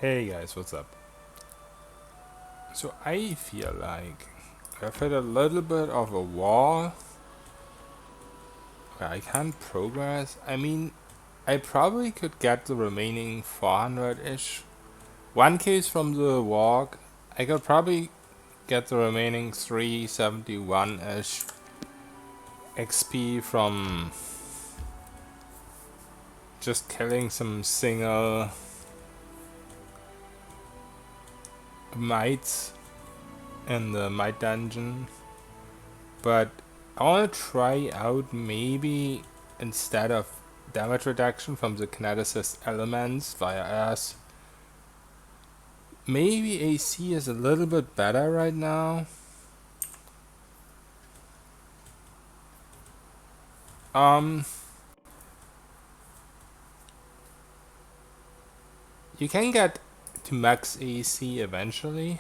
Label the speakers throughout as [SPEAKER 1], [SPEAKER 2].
[SPEAKER 1] Hey guys, what's up? So I feel like I've hit a little bit of a wall where I can't progress. I mean, I probably could get the remaining 400-ish. One case from the walk, I could probably get the remaining 371-ish XP from just killing some single mites in the mite dungeon. But I want to try out maybe instead of damage reduction from the kineticist elements via S, maybe AC is a little bit better right now. Um, you can get to max AC eventually.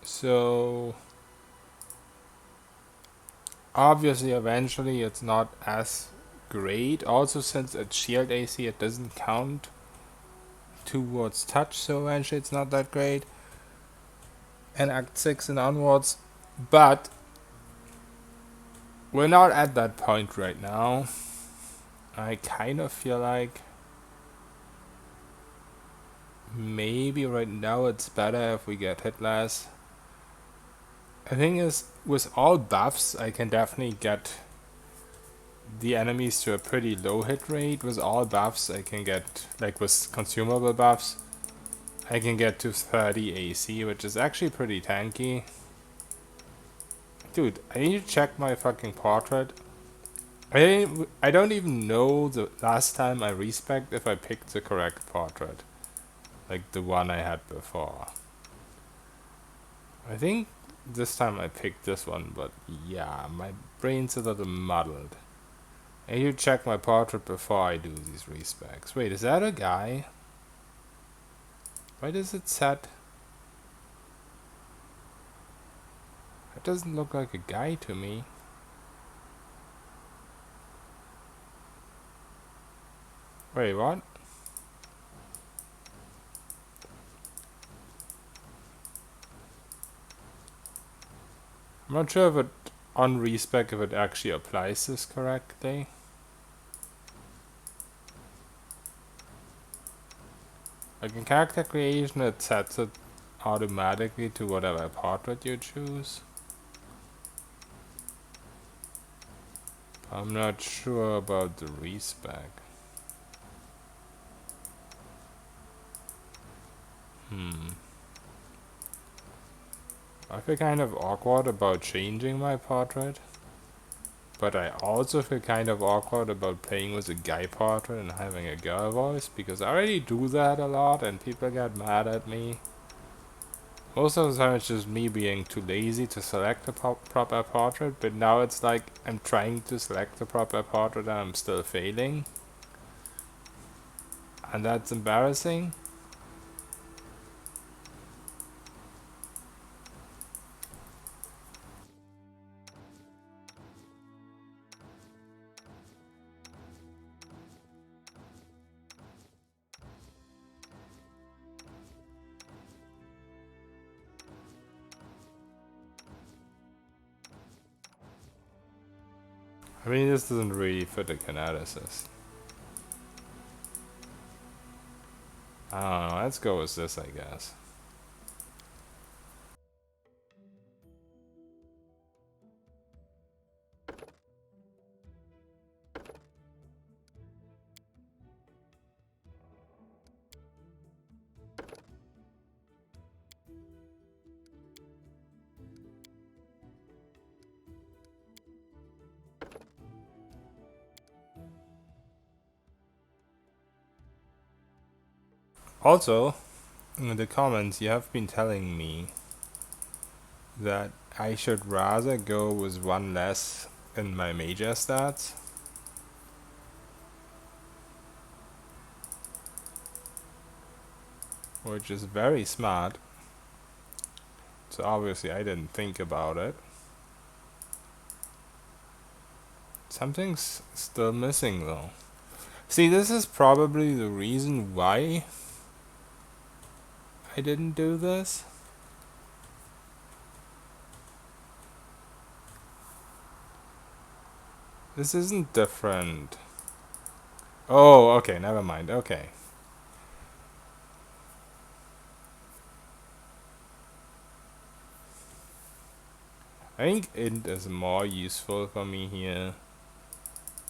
[SPEAKER 1] So obviously eventually it's not as great. Also since it's shield AC it doesn't count towards touch, so eventually it's not that great. And Act 6 and onwards. But we're not at that point right now. I kind of feel like maybe right now it's better if we get hit less. The thing is, with all buffs, I can definitely get the enemies to a pretty low hit rate. With all buffs, I can get, like with consumable buffs, I can get to 30 AC, which is actually pretty tanky. Dude, I need to check my fucking portrait. I don't even know the last time I respec if I picked the correct portrait. Like the one I had before. I think this time I picked this one, but yeah, my brain's a little muddled. I need to check my portrait before I do these respecs. Wait, is that a guy? Why does it set? It doesn't look like a guy to me. Wait, what? I'm not sure if it on respec if it actually applies this correctly. Like in character creation it sets it automatically to whatever portrait you choose. I'm not sure about the respec. I feel kind of awkward about changing my portrait, but I also feel kind of awkward about playing with a guy portrait and having a girl voice, because I already do that a lot and people get mad at me. Most of the time it's just me being too lazy to select a proper portrait, but now it's like I'm trying to select a proper portrait and I'm still failing. And that's embarrassing. I mean, this doesn't really fit a kineticist. I don't know, let's go with this, I guess. Also, in the comments you have been telling me that I should rather go with one less in my major stats, which is very smart. So obviously I didn't think about it. Something's still missing though. See, this is probably the reason why I didn't do this. This isn't different. Oh, okay, never mind. Okay. I think int is more useful for me here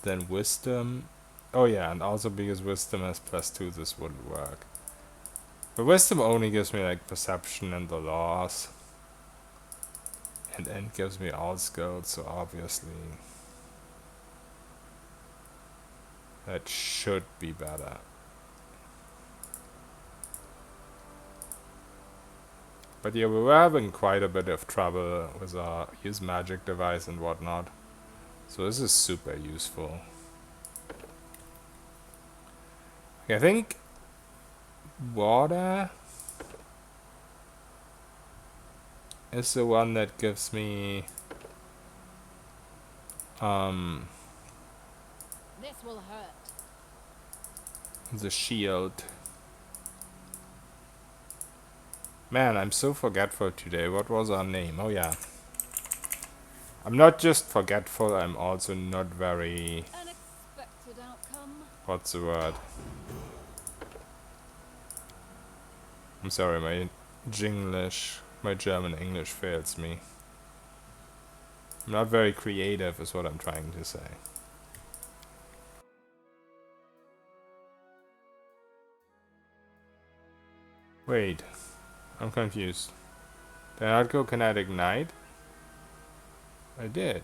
[SPEAKER 1] than wisdom. Oh yeah, and also because wisdom has +2, this wouldn't work. But wisdom only gives me like perception and the laws. And int gives me all skills, so obviously that should be better. But yeah, we were having quite a bit of trouble with our use magic device and whatnot. So this is super useful. I think water is the one that gives me
[SPEAKER 2] This will hurt.
[SPEAKER 1] the shield. Man, I'm so forgetful today. What was our name? Oh yeah. I'm not just forgetful, I'm also not very...
[SPEAKER 2] Unexpected outcome.
[SPEAKER 1] What's the word? I'm sorry, my Jinglish, my German English fails me. I'm not very creative is what I'm trying to say. Wait, I'm confused. Did I not go kinetic knight? I did.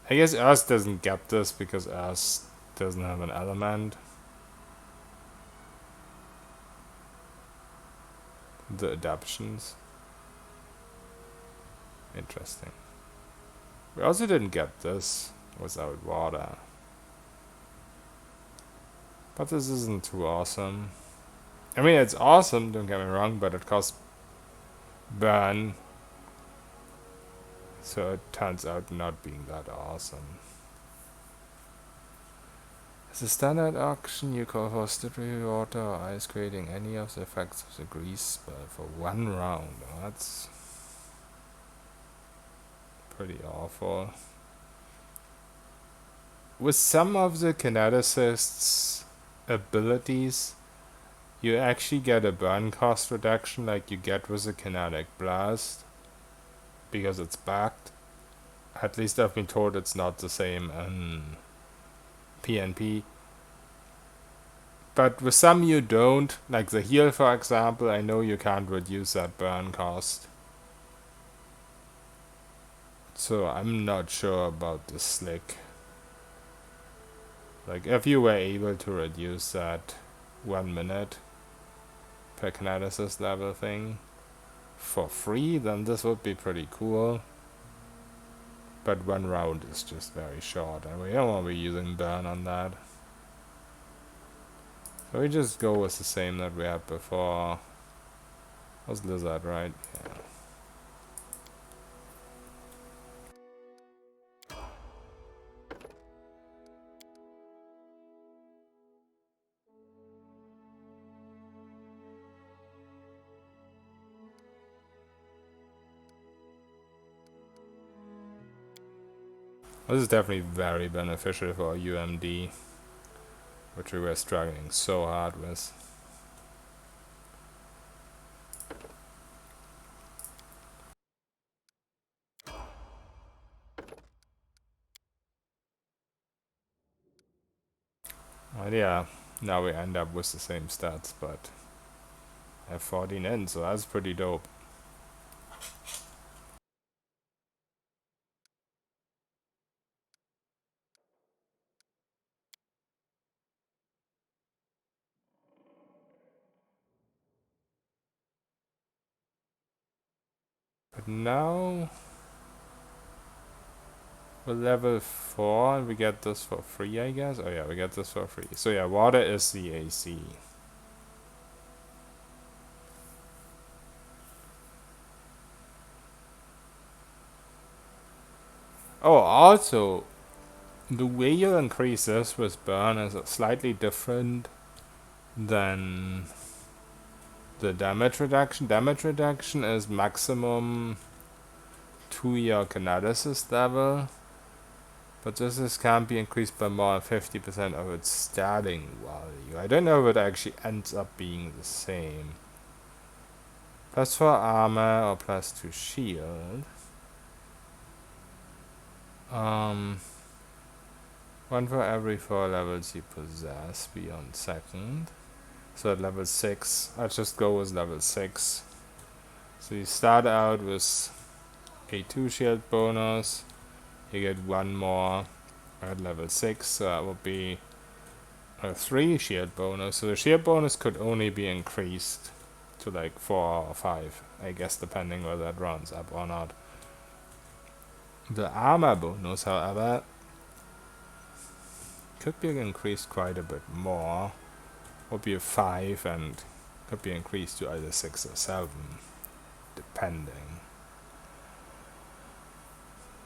[SPEAKER 1] I guess Earth doesn't get this because Earth doesn't have an element. The adaptions. Interesting. We also didn't get this without water. But this isn't too awesome. I mean, it's awesome, don't get me wrong, but it costs burn. So it turns out not being that awesome. As a standard action, you call for slippery water or ice, creating any of the effects of the grease spell for 1 round. Oh, that's pretty awful. With some of the kineticist's abilities, you actually get a burn cost reduction like you get with a kinetic blast, because it's backed. At least I've been told it's not the same in PNP. But with some you don't, like the heal for example, I know you can't reduce that burn cost. So I'm not sure about the slick. Like if you were able to reduce that 1 minute per kineticist level thing for free, then this would be pretty cool. But 1 round is just very short, and we don't want to be using burn on that. So we just go with the same that we had before. Was Lizard, right? Yeah. This is definitely very beneficial for UMD, which we were struggling so hard with. Well, yeah, now we end up with the same stats, but I have 14 in, so that's pretty dope. But now we're level 4 and we get this for free, I guess. Oh yeah, we get this for free. So yeah, water is the AC. Oh, also, the way you increase this with burn is slightly different than the damage reduction. Damage reduction is maximum to your kineticist level, but can't be increased by more than 50% of its starting value. I don't know if it actually ends up being the same. +4 armor or +2 shield. One for every 4 levels you possess beyond second. So at level 6, I'll just go with level 6. So you start out with a 2 shield bonus, you get 1 more at level 6, so that would be a 3 shield bonus. So the shield bonus could only be increased to like 4 or 5, I guess, depending whether it runs up or not. The armor bonus, however, could be increased quite a bit more. Would be a 5 and could be increased to either 6 or 7, depending.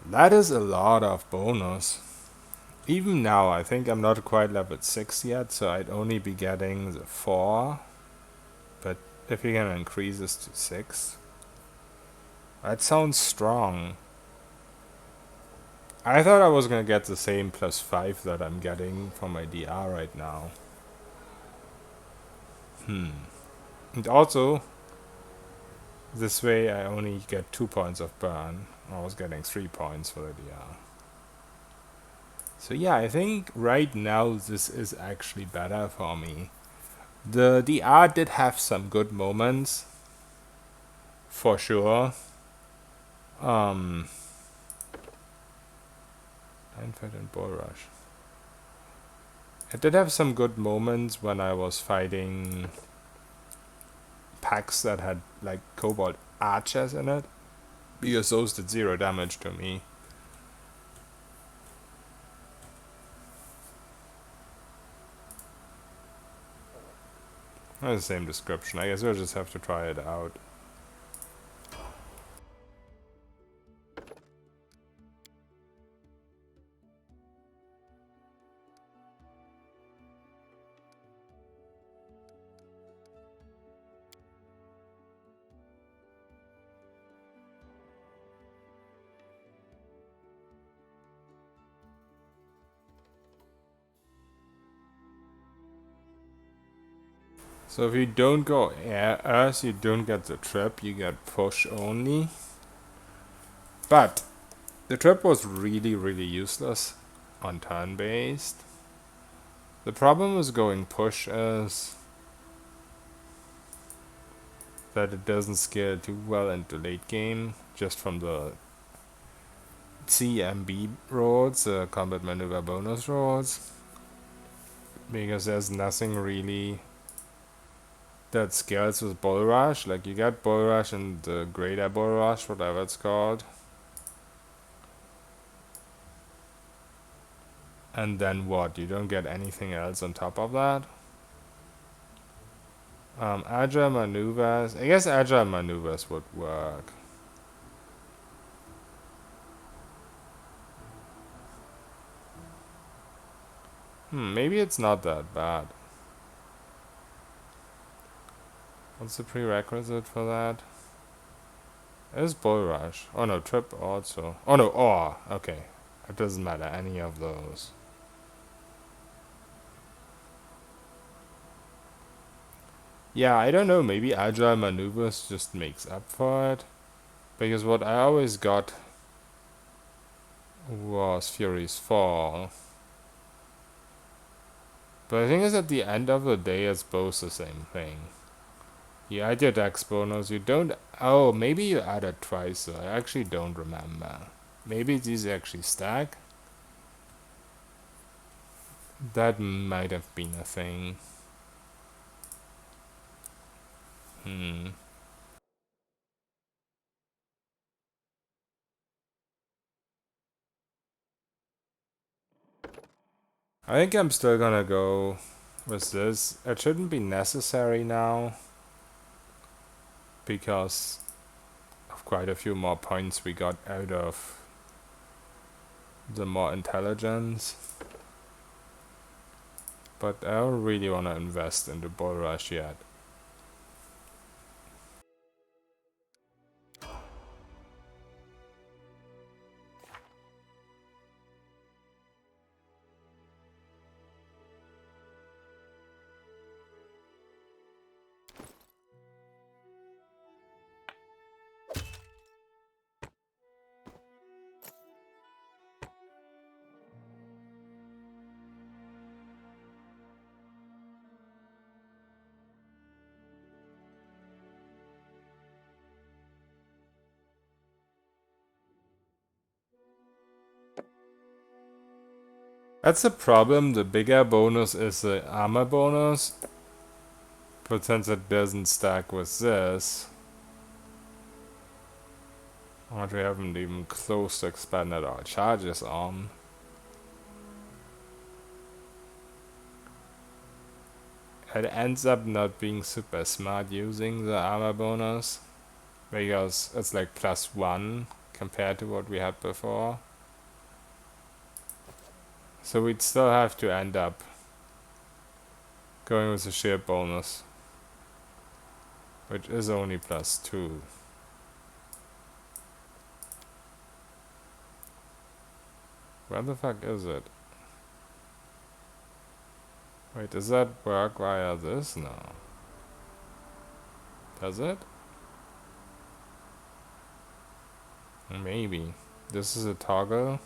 [SPEAKER 1] That is a lot of bonus. Even now, I think I'm not quite level 6 yet, so I'd only be getting the 4. But if you can increase this to 6, that sounds strong. I thought I was gonna get the same +5 that I'm getting from my DR right now. And also, this way I only get 2 points of burn. I was getting 3 points for the DR. So yeah, I think right now this is actually better for me. The DR did have some good moments, for sure. Einfeld and Bull Rush. It did have some good moments when I was fighting packs that had like Cobalt Archers in it, because those did 0 damage to me. That's the same description. I guess we'll just have to try it out. So if you don't go Earth, you don't get the trip, you get push only. But the trip was really, really useless on turn-based. The problem with going push is that it doesn't scale too well into late game, just from the CMB rolls, combat maneuver bonus rolls, because there's nothing really that scales with Bull Rush. Like, you get Bull Rush and the Greater Bull Rush, whatever it's called. And then what? You don't get anything else on top of that? Agile maneuvers. I guess agile maneuvers would work. Maybe it's not that bad. What's the prerequisite for that? It's Bull Rush. Oh no, Trip also. Oh no, Awe. Okay. It doesn't matter, any of those. Yeah, I don't know, maybe Agile Maneuvers just makes up for it. Because what I always got was Fury's Fall. But the thing is, at the end of the day, it's both the same thing. You add your dex bonus, you don't... Oh, maybe you add it twice, though. I actually don't remember. Maybe these actually stack? That might have been a thing. I think I'm still gonna go with this. It shouldn't be necessary now, because of quite a few more points we got out of the more intelligence. But I don't really want to invest in the bull rush yet. That's the problem. The bigger bonus is the armor bonus. But since it doesn't stack with this, which we haven't even close to expanded our charges on, it ends up not being super smart using the armor bonus, because it's like +1 compared to what we had before. So we'd still have to end up going with the sheer bonus, which is only +2. Where the fuck is it? Wait, does that work via this? No. Does it? Maybe. This is a toggle.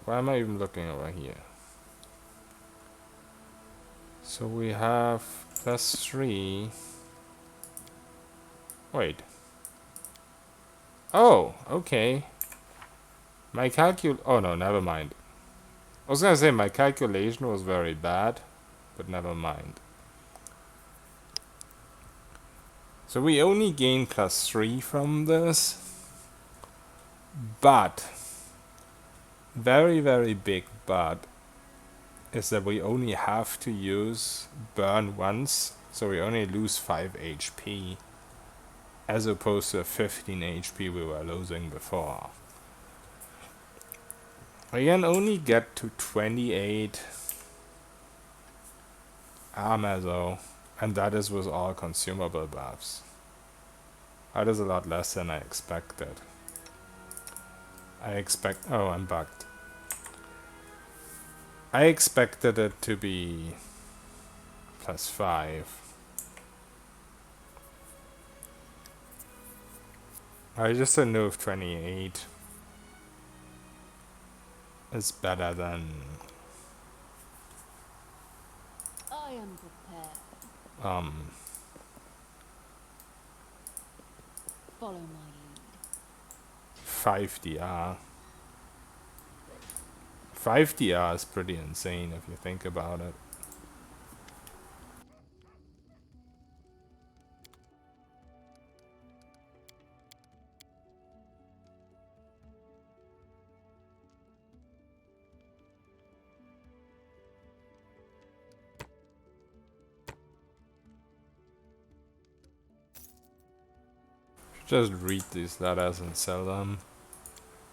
[SPEAKER 1] Why am I even looking over here? So we have +3. Wait. Oh, okay. Oh no, never mind. I was gonna say my calculation was very bad, but never mind. So we only gain +3 from this, but very, very big but is that we only have to use burn once, so we only lose 5 HP as opposed to 15 HP we were losing before. We can only get to 28 armor though, and that is with all consumable buffs. That is a lot less than I expected. Oh, I'm bugged. I expected it to be +5. I just don't know if 28 is better than
[SPEAKER 2] I am prepared. Follow my lead.
[SPEAKER 1] 5 DR. 5 DR is pretty insane if you think about it. Just read these letters and sell them.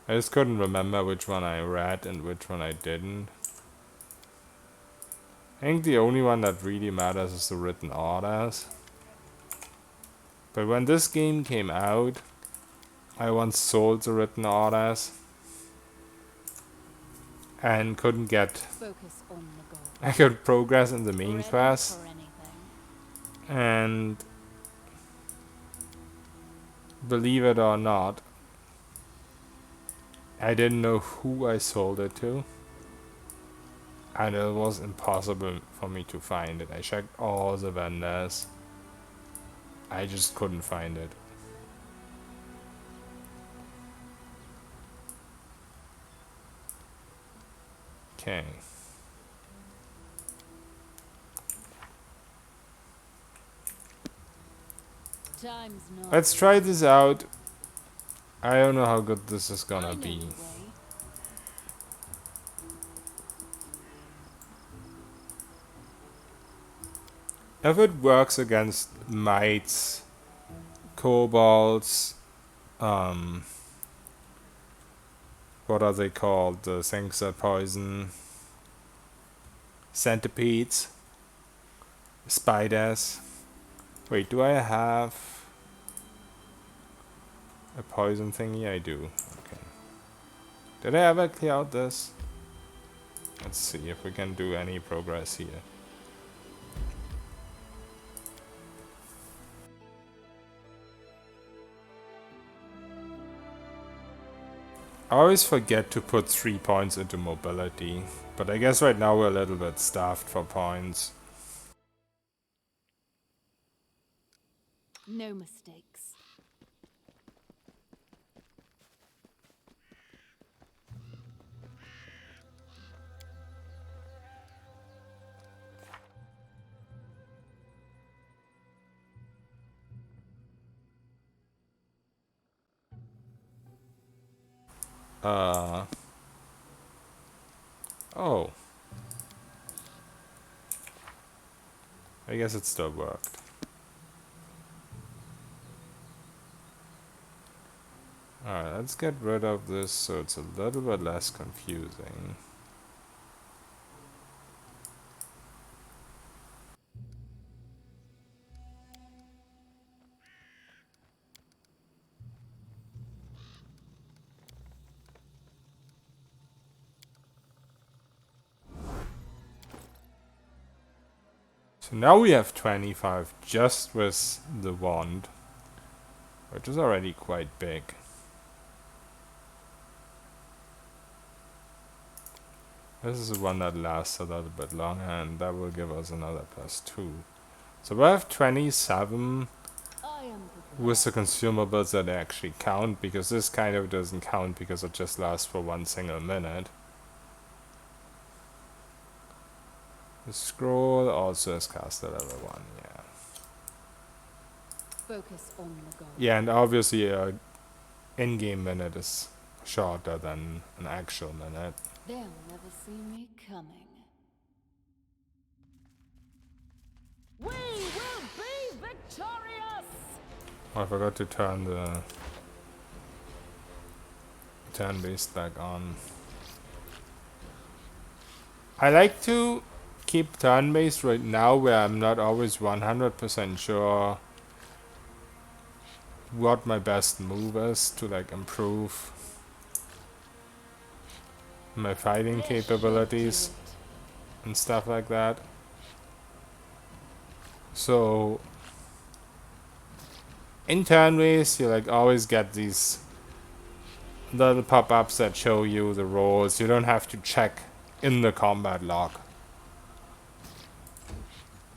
[SPEAKER 1] I just couldn't remember which one I read and which one I didn't. I think the only one that really matters is the written orders. But when this game came out, I once sold the written orders and couldn't get...
[SPEAKER 2] Focus on the goal.
[SPEAKER 1] I could progress in the main
[SPEAKER 2] Ready
[SPEAKER 1] quest,
[SPEAKER 2] for anything.
[SPEAKER 1] and believe it or not, I didn't know who I sold it to, and it was impossible for me to find it. I checked all the vendors, I just couldn't find it. Okay.
[SPEAKER 2] Time's not.
[SPEAKER 1] Let's try this out. I don't know how good this is gonna
[SPEAKER 2] I know
[SPEAKER 1] be.
[SPEAKER 2] the way.
[SPEAKER 1] If it works against mites, kobolds, what are they called? The things that poison. Centipedes. Spiders. Wait, do I have a poison thingy? I do. Okay. Did I ever clear out this? Let's see if we can do any progress here. I always forget to put 3 points into mobility, but I guess right now we're a little bit starved for points.
[SPEAKER 2] No mistakes.
[SPEAKER 1] Oh. I guess it still worked. Alright, let's get rid of this so it's a little bit less confusing. So now we have 25 just with the wand, which is already quite big. This is the one that lasts a little bit longer, and that will give us another +2. So we have 27
[SPEAKER 2] I am prepared.
[SPEAKER 1] with the consumables that actually count, because this kind of doesn't count because it just lasts for 1 single minute. The scroll also is cast at level 1, yeah.
[SPEAKER 2] Focus on the goal.
[SPEAKER 1] Yeah, and obviously in-game minute is shorter than an actual minute.
[SPEAKER 2] They'll never see me coming. We will be victorious!
[SPEAKER 1] Oh, I forgot to turn the turn-based back on. I like to keep turn-based right now where I'm not always 100% sure what my best move is to like improve my fighting capabilities and stuff like that. So in turn-based you like always get these little pop-ups that show you the rolls. You don't have to check in the combat log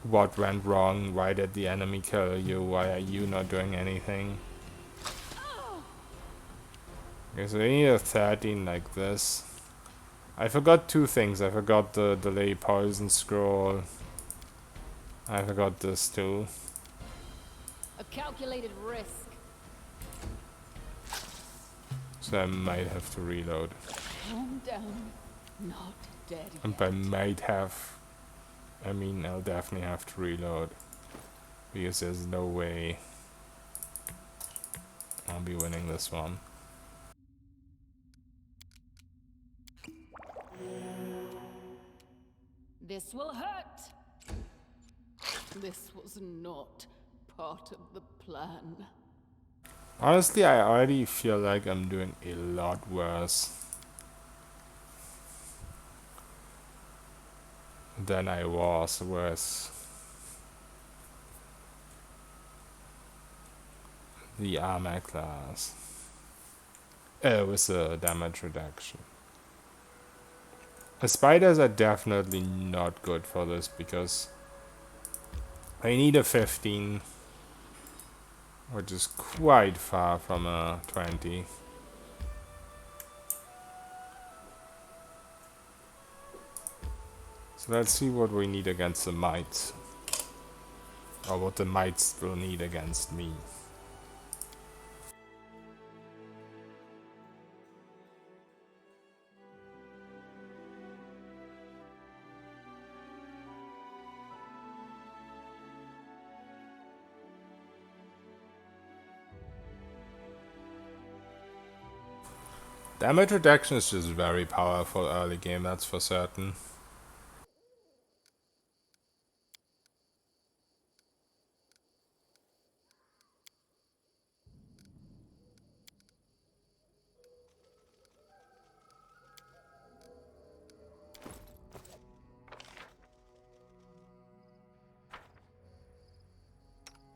[SPEAKER 1] what went wrong, why did the enemy kill you, why are you not doing anything. Okay, so we need a 13 like this. I forgot 2 things. I forgot the delay poison scroll. I forgot this too.
[SPEAKER 2] A calculated risk.
[SPEAKER 1] So I might have to reload.
[SPEAKER 2] Calm down. Not dead
[SPEAKER 1] And
[SPEAKER 2] yet.
[SPEAKER 1] by might have, I mean I'll definitely have to reload. Because there's no way I'll be winning this one.
[SPEAKER 2] This will hurt. This was not part of the plan.
[SPEAKER 1] Honestly, I already feel like I'm doing a lot worse than I was with the armor class. With the damage reduction. The spiders are definitely not good for this because I need a 15, which is quite far from a 20. So let's see what we need against the mites. Or what the mites will need against me. Damage reduction is just very powerful early game, that's for certain.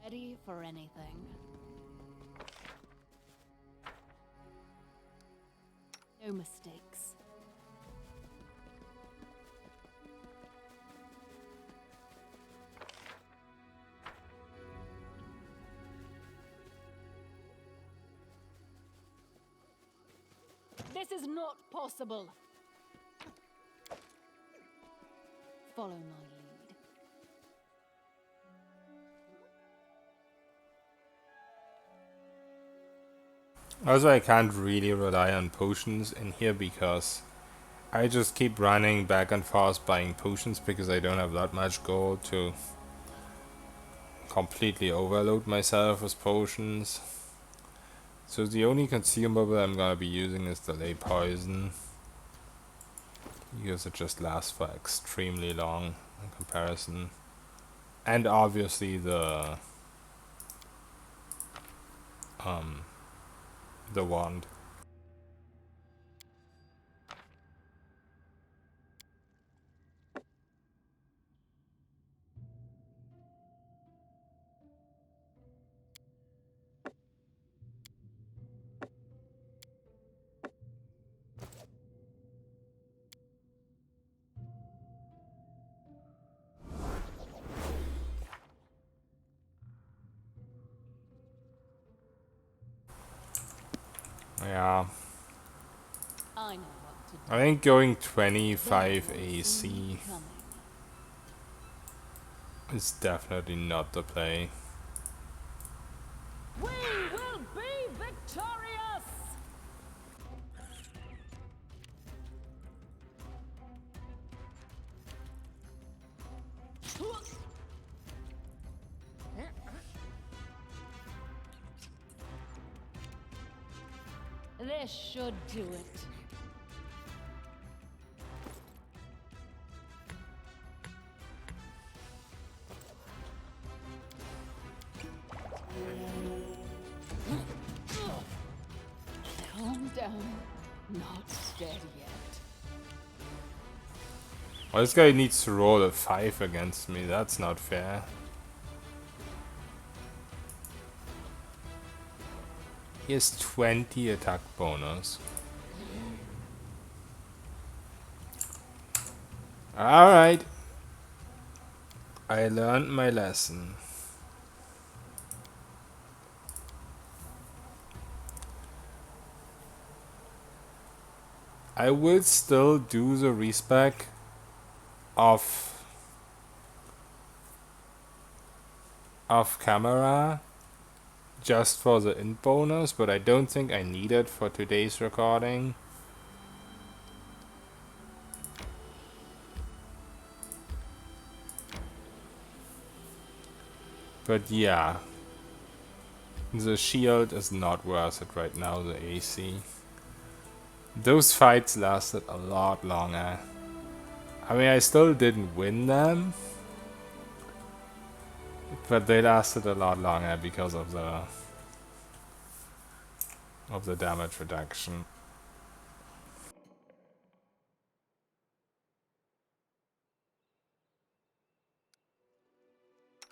[SPEAKER 2] Ready for anything. No mistakes. This is not possible. Follow my lead.
[SPEAKER 1] Also, I can't really rely on potions in here because I just keep running back and forth buying potions because I don't have that much gold to completely overload myself with potions. So the only consumable I'm gonna be using is delay poison, because it just lasts for extremely long in comparison. And obviously the wand. Yeah.
[SPEAKER 2] I know what to do.
[SPEAKER 1] I think going 25 AC is definitely not the play.
[SPEAKER 2] We will be victorious! This should do it. Calm down. Not dead yet.
[SPEAKER 1] Well, this guy needs to roll a 5 against me, that's not fair. He has 20 attack bonus. Alright. I learned my lesson. I will still do the respec off camera just for the int bonus, but I don't think I need it for today's recording. But yeah, the shield is not worth it right now, the AC. Those fights lasted a lot longer. I mean, I still didn't win them, but they lasted a lot longer because of the damage reduction.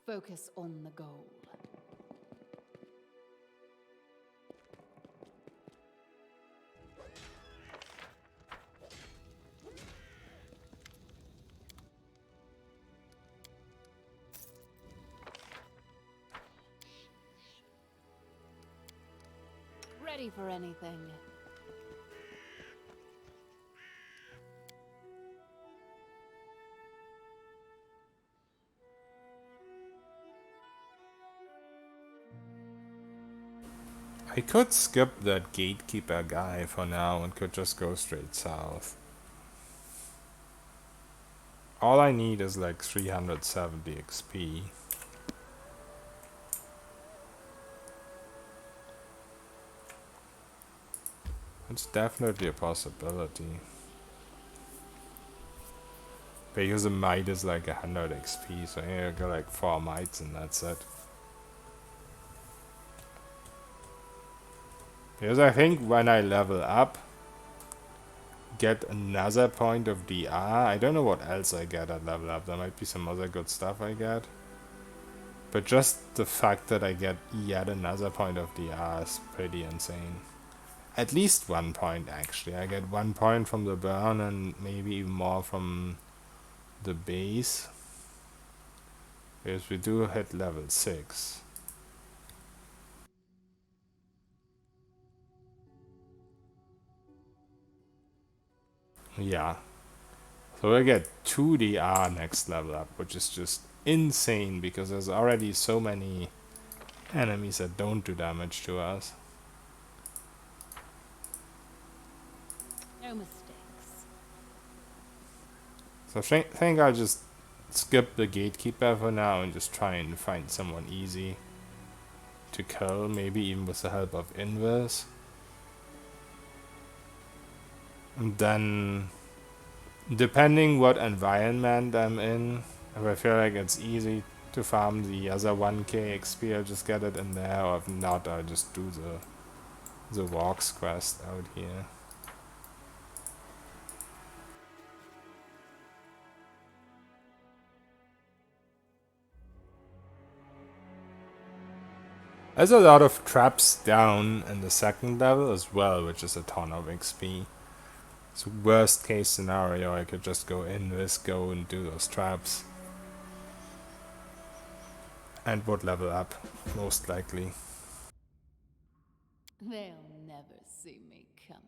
[SPEAKER 2] Focus on the goal. Ready for anything.
[SPEAKER 1] I could skip that gatekeeper guy for now and could just go straight south. All I need is like 370 XP. It's definitely a possibility. Because a might is like 100 XP, so here I got like 4 mites and that's it. Because I think when I level up, get another point of DR. I don't know what else I get at level up. There might be some other good stuff I get. But just the fact that I get yet another point of DR is pretty insane. At least 1 point actually. I get 1 point from the burn and maybe even more from the base. Because we do hit level 6. Yeah. So I get 2 DR next level up, which is just insane because there's already so many enemies that don't do damage to us.
[SPEAKER 2] No mistakes.
[SPEAKER 1] So I think I'll just skip the gatekeeper for now and just try and find someone easy to kill, maybe even with the help of inverse. And then, depending what environment I'm in, if I feel like it's easy to farm the other 1k XP, I'll just get it in there, or if not, I'll just do the walks quest out here. There's a lot of traps down in the second level as well, which is a ton of XP. So worst case scenario, I could just go in this, go and do those traps. And would level up, most likely.
[SPEAKER 2] They'll never see me coming.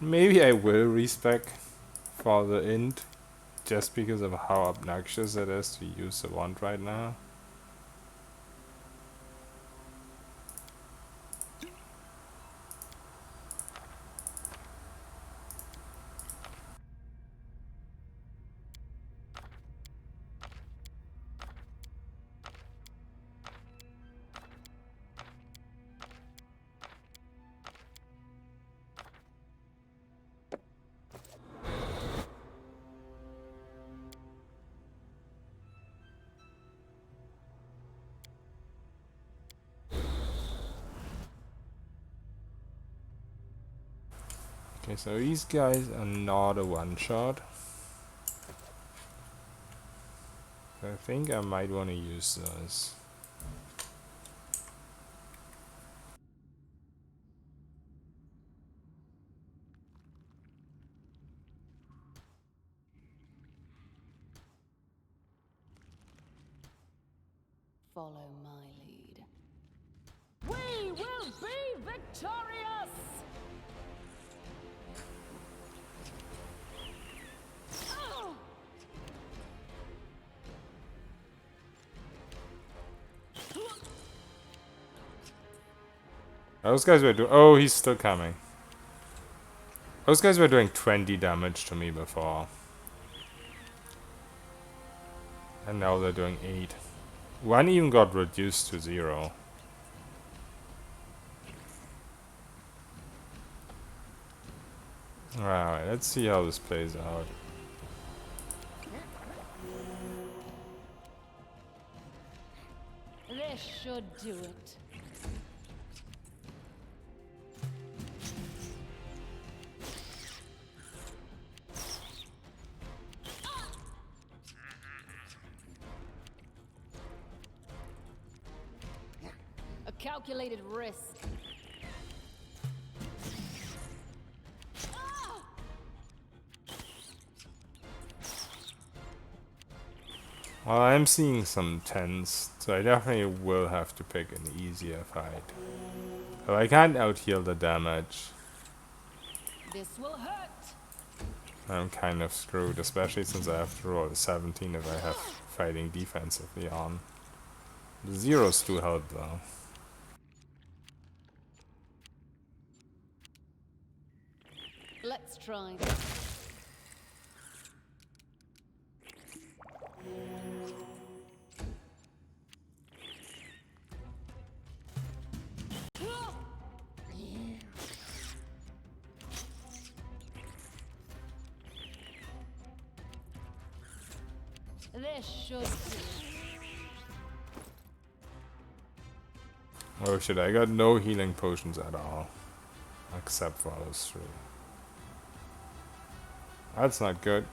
[SPEAKER 1] Maybe I will respec for the int, just because of how obnoxious it is to use the wand right now. Okay, so these guys are not a one-shot. I think I might want to use those.
[SPEAKER 2] Follow my lead. We will be victorious! Oh!
[SPEAKER 1] Those guys were doing... Oh, he's still coming. Those guys were doing 20 damage to me before. And now they're doing 8. One even got reduced to 0. Alright, let's see how this plays out.
[SPEAKER 2] This should do it. A calculated risk.
[SPEAKER 1] Well, I'm seeing some 10s, so I definitely will have to pick an easier fight. Well, I can't out-heal the damage.
[SPEAKER 2] This will hurt.
[SPEAKER 1] I'm kind of screwed, especially since I have to roll a 17 if I have fighting defensively on. The zeros do help though.
[SPEAKER 2] Let's try this. This should do.
[SPEAKER 1] Oh shit, I got no healing potions at all. Except for those 3. That's not good.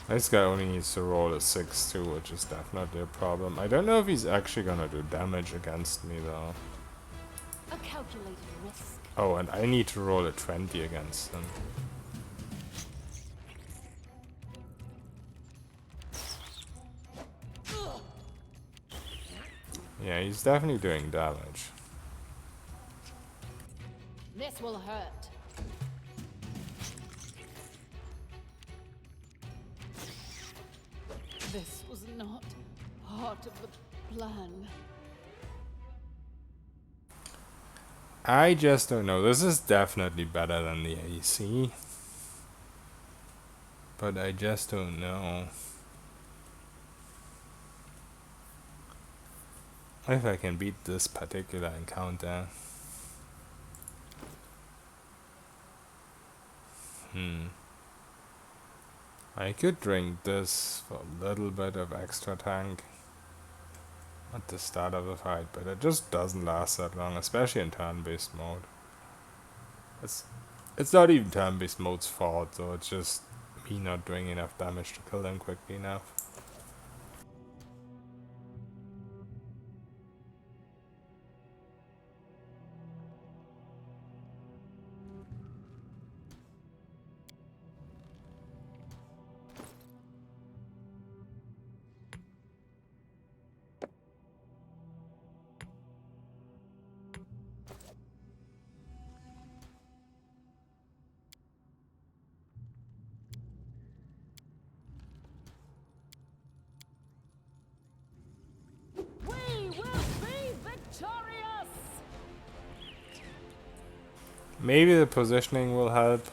[SPEAKER 1] This guy only needs to roll a 6 too, which is definitely a problem. I don't know if he's actually gonna do damage against me though.
[SPEAKER 2] A calculated risk.
[SPEAKER 1] Oh, and I need to roll a 20 against him. Yeah, he's definitely doing damage.
[SPEAKER 2] This will hurt. This was not part of the plan.
[SPEAKER 1] I just don't know. This is definitely better than the AC. But I just don't know if I can beat this particular encounter. I could drink this for a little bit of extra tank at the start of the fight, but it just doesn't last that long, especially in turn-based mode. It's not even turn-based mode's fault, though. It's just me not doing enough damage to kill them quickly enough.
[SPEAKER 2] We will be victorious!
[SPEAKER 1] Maybe the positioning will help.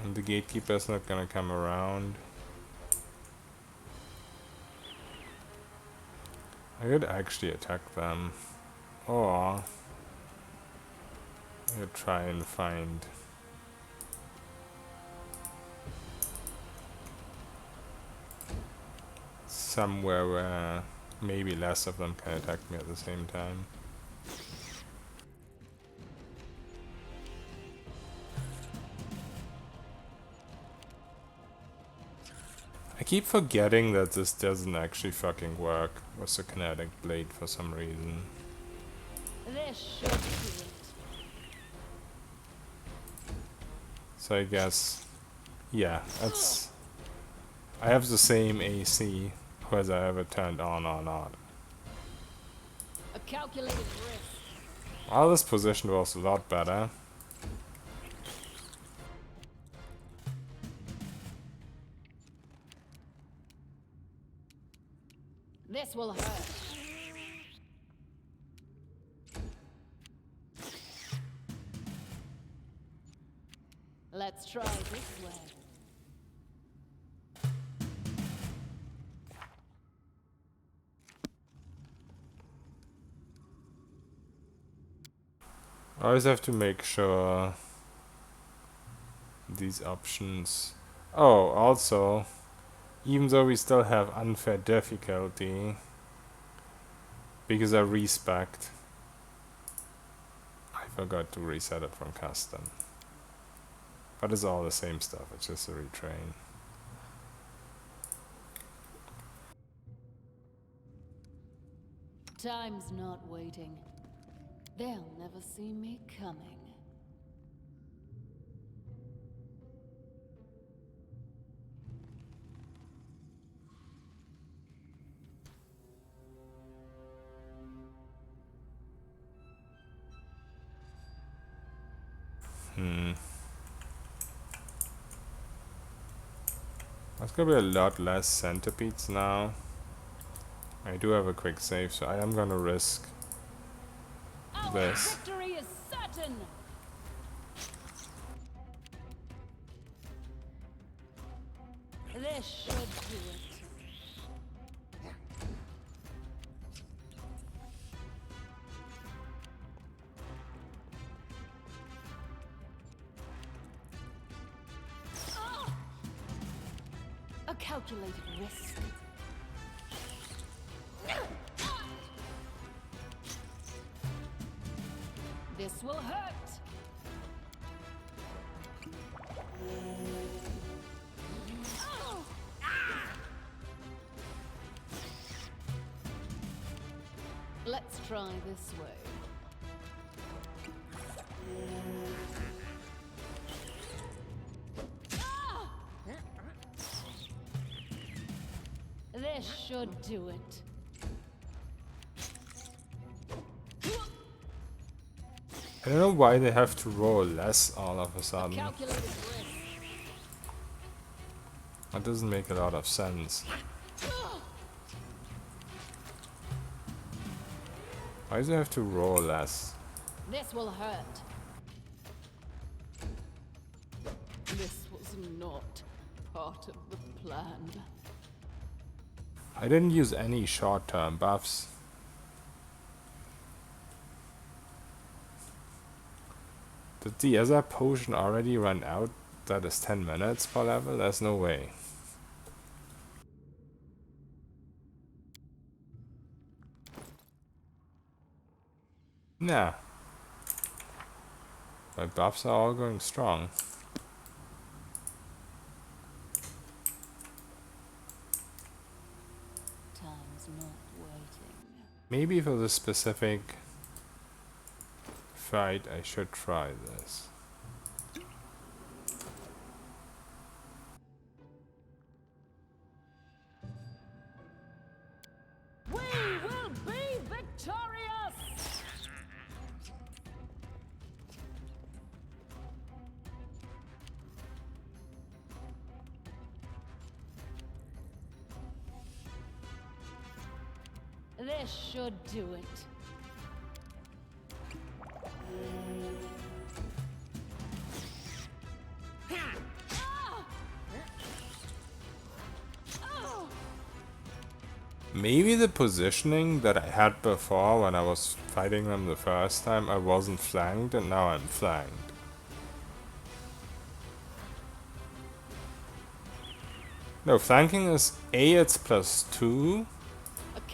[SPEAKER 1] And the gatekeeper's not gonna come around. I could actually attack them. Or I could try and find somewhere where maybe less of them can attack me at the same time. I keep forgetting that this doesn't actually fucking work with the kinetic blade for some reason.
[SPEAKER 2] This should do it.
[SPEAKER 1] So I guess, yeah, that's... I have the same AC, whether I ever turned on or not.
[SPEAKER 2] A calculated risk.
[SPEAKER 1] Well, this position was a lot better.
[SPEAKER 2] This will hurt. Let's try this way.
[SPEAKER 1] I always have to make sure these options... Oh, also, even though we still have unfair difficulty, because I respect, I forgot to reset it from custom. But it's all the same stuff, it's just a retrain.
[SPEAKER 2] Time's not waiting. They'll never see me coming.
[SPEAKER 1] There's gonna be a lot less centipedes now. I do have a quick save, so I am gonna risk
[SPEAKER 2] Our
[SPEAKER 1] this.
[SPEAKER 2] victory is certain. This should do it. A calculated risk. This will hurt. Let's try this way. This should do it.
[SPEAKER 1] I don't know why they have to roll less all of a sudden.
[SPEAKER 2] Calculated risk.
[SPEAKER 1] That doesn't make a lot of sense. Why do they have to roll less?
[SPEAKER 2] This will hurt. This was not part of the plan.
[SPEAKER 1] I didn't use any short-term buffs. Did the other potion already run out? That is 10 minutes per level? There's no way. Nah. My buffs are all going strong.
[SPEAKER 2] Time's not waiting.
[SPEAKER 1] Maybe for the specific fight I should try this.
[SPEAKER 2] We will be victorious! This should do it.
[SPEAKER 1] Maybe the positioning that I had before when I was fighting them the first time, I wasn't flanked, and now I'm flanked. No, flanking is A, it's +2,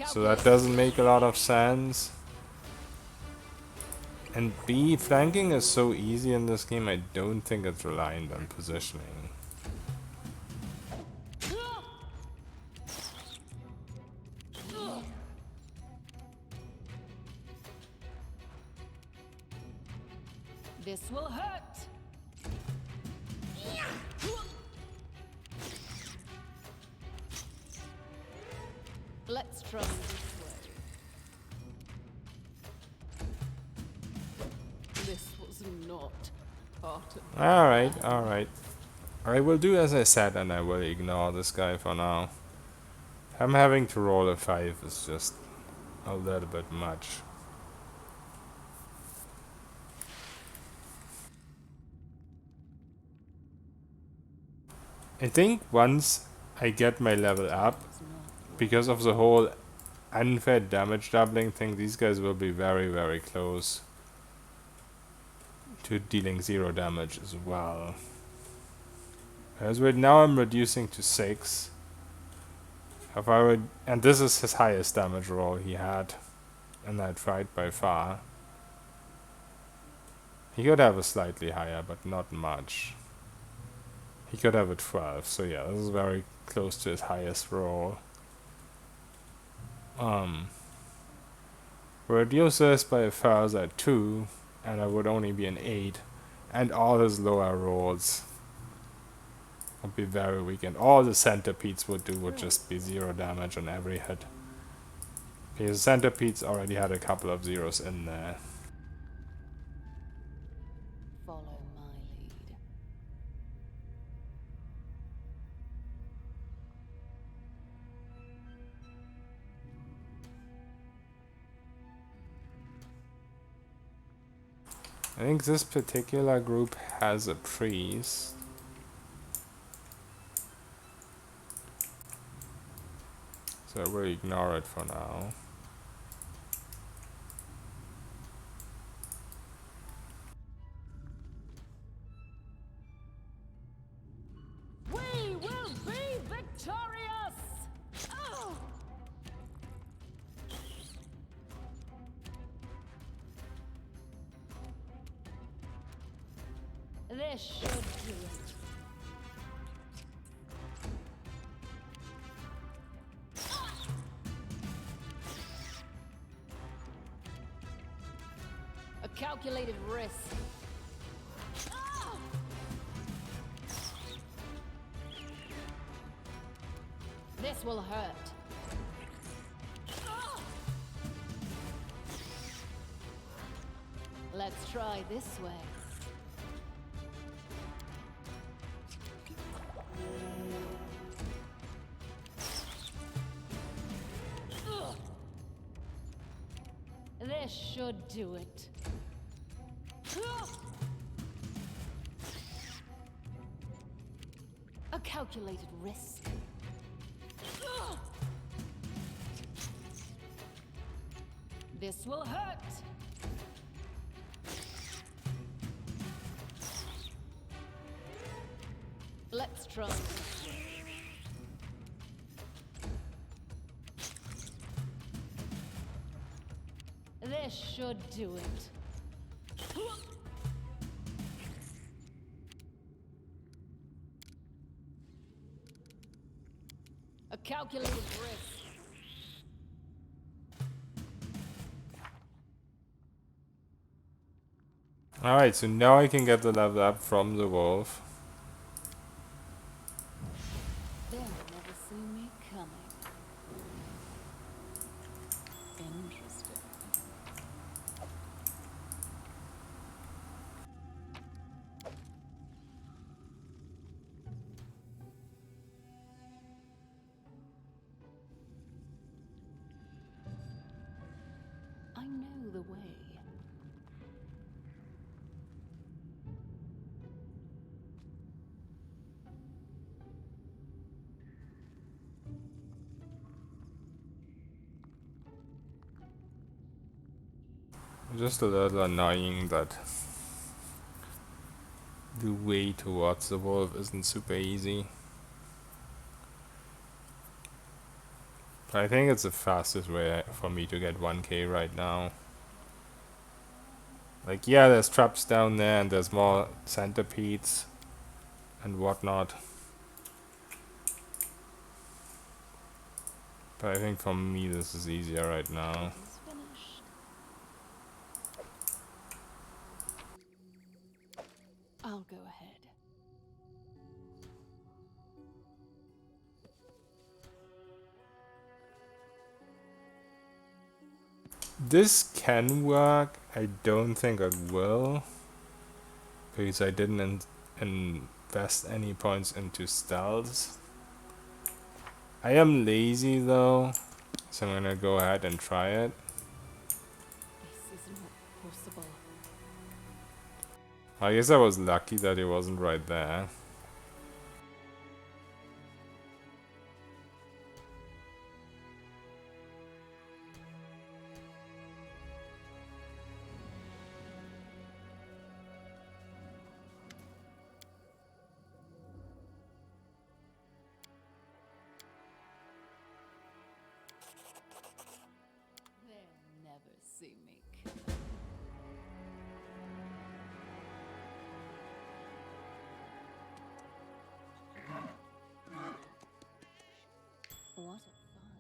[SPEAKER 1] so that doesn't make a lot of sense. And B, flanking is so easy in this game, I don't think it's reliant on positioning.
[SPEAKER 2] This will hurt. Let's try this way. This was not part of the
[SPEAKER 1] Alright, alright. I will do as I said, and I will ignore this guy for now. I'm having to roll a 5 is just a little bit much. I think once I get my level up, because of the whole unfair damage doubling thing, these guys will be very, very close to dealing 0 damage as well. As right now I'm reducing to 6. If I would, and this is his highest damage roll he had in that fight by far. He could have a slightly higher, but not much. He could have a 12, so yeah, this is very close to his highest roll. Reduce this by a further 2, and I would only be an 8, and all his lower rolls would be very weak, and all the centipedes would do would just be 0 damage on every hit. Because centipedes already had a couple of zeros in there.
[SPEAKER 2] follow my
[SPEAKER 1] I think this particular group has a priest. So we'll ignore it for now.
[SPEAKER 2] We will be victorious! Oh! This should do it. A calculated risk. This will hurt. Let's try this way. This should do it. A calculated risk. This will hurt. Let's try. This should do it. A calculated risk.
[SPEAKER 1] Alright, so now I can get the level up from the wolf.
[SPEAKER 2] They'll never see me coming. Interesting. I know the way.
[SPEAKER 1] Just a little annoying that the way towards the wolf isn't super easy. But I think it's the fastest way for me to get 1k right now. Like, yeah, there's traps down there and there's more centipedes and whatnot. But I think for me this is easier right now.
[SPEAKER 2] It's finished. I'll go ahead.
[SPEAKER 1] This can work. I don't think it will, because I didn't invest any points into stealths. I am lazy though, so I'm gonna go ahead and try it.
[SPEAKER 2] This is not possible.
[SPEAKER 1] I guess I was lucky that it wasn't right there.
[SPEAKER 2] They'll never see me coming. What a find.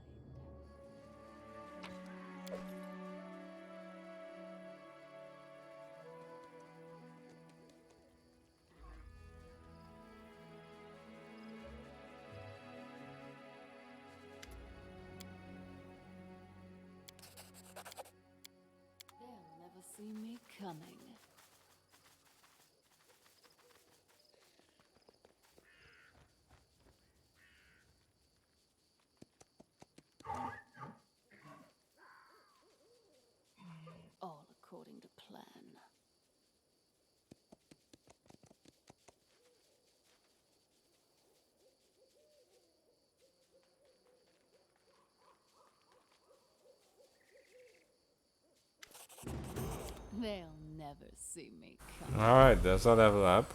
[SPEAKER 2] They'll never see me coming. All according to plan. They'll never see me coming.
[SPEAKER 1] Alright, there's a level up.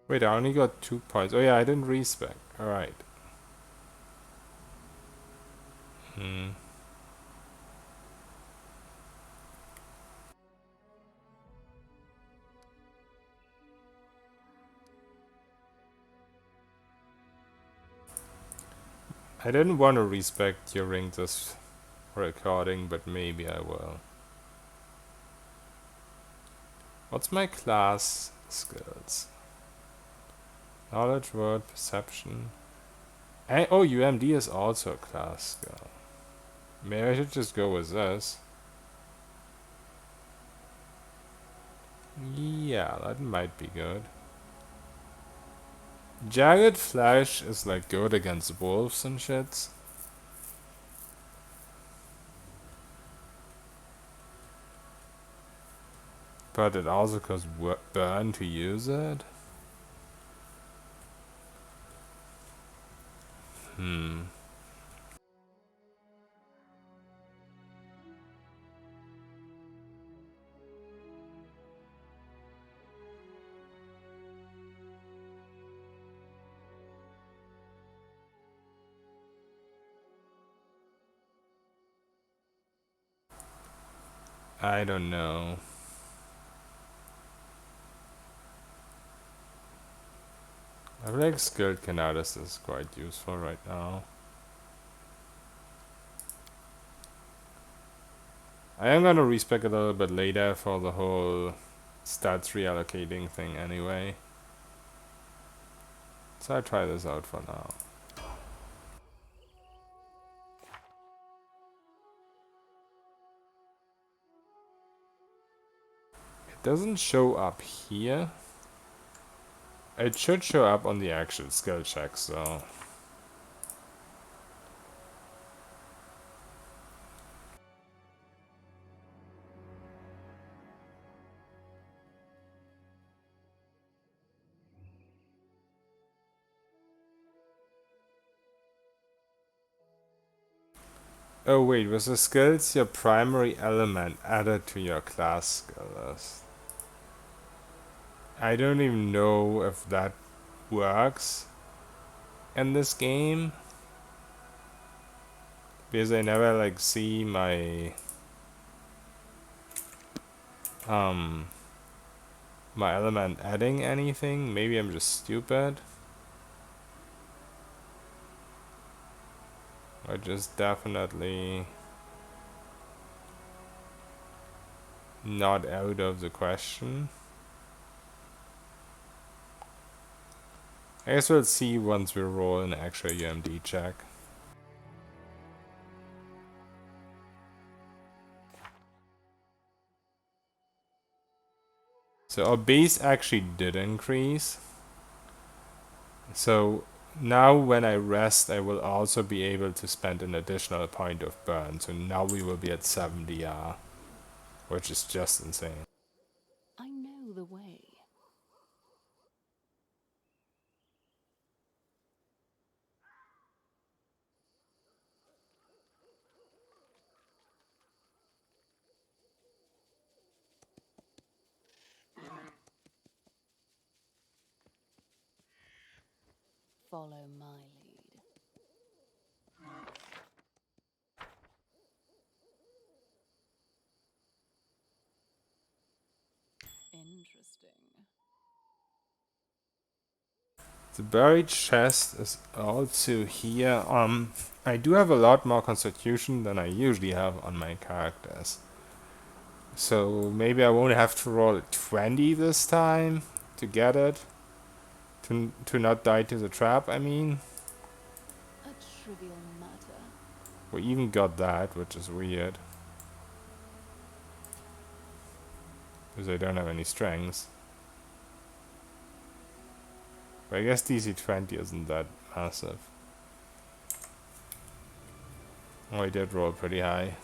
[SPEAKER 1] Wait, I only got 2 points. Oh yeah, I didn't respec. Alright. I didn't want to respec during this recording, but maybe I will. What's my class skills? Knowledge, word, perception. Oh, UMD is also a class skill. Maybe I should just go with this. Yeah, that might be good. Jagged Flesh is like good against wolves and shits. But it also costs burn to use it. I don't know. I feel like Skilled Canadas is quite useful right now. I am gonna respec a little bit later for the whole stats reallocating thing anyway. So I'll try this out for now. It doesn't show up here. It should show up on the actual skill checks though. Oh wait, was the skills your primary element added to your class skill list? I don't even know if that works in this game. Because I never like see my my element adding anything. Maybe I'm just stupid. Or just definitely not out of the question. I guess we'll see once we roll an actual UMD check. So our base actually did increase. So now when I rest, I will also be able to spend an additional point of burn. So now we will be at 70 R, which is just insane.
[SPEAKER 2] I know the way. Follow my lead. Interesting.
[SPEAKER 1] The buried chest is also here. I do have a lot more constitution than I usually have on my characters. So maybe I won't have to roll a 20 this time to get it. To not die to the trap, I mean.
[SPEAKER 2] A trivial matter.
[SPEAKER 1] We even got that, which is weird. Because I don't have any strengths. But I guess DC 20 isn't that massive. Oh, I did roll pretty high.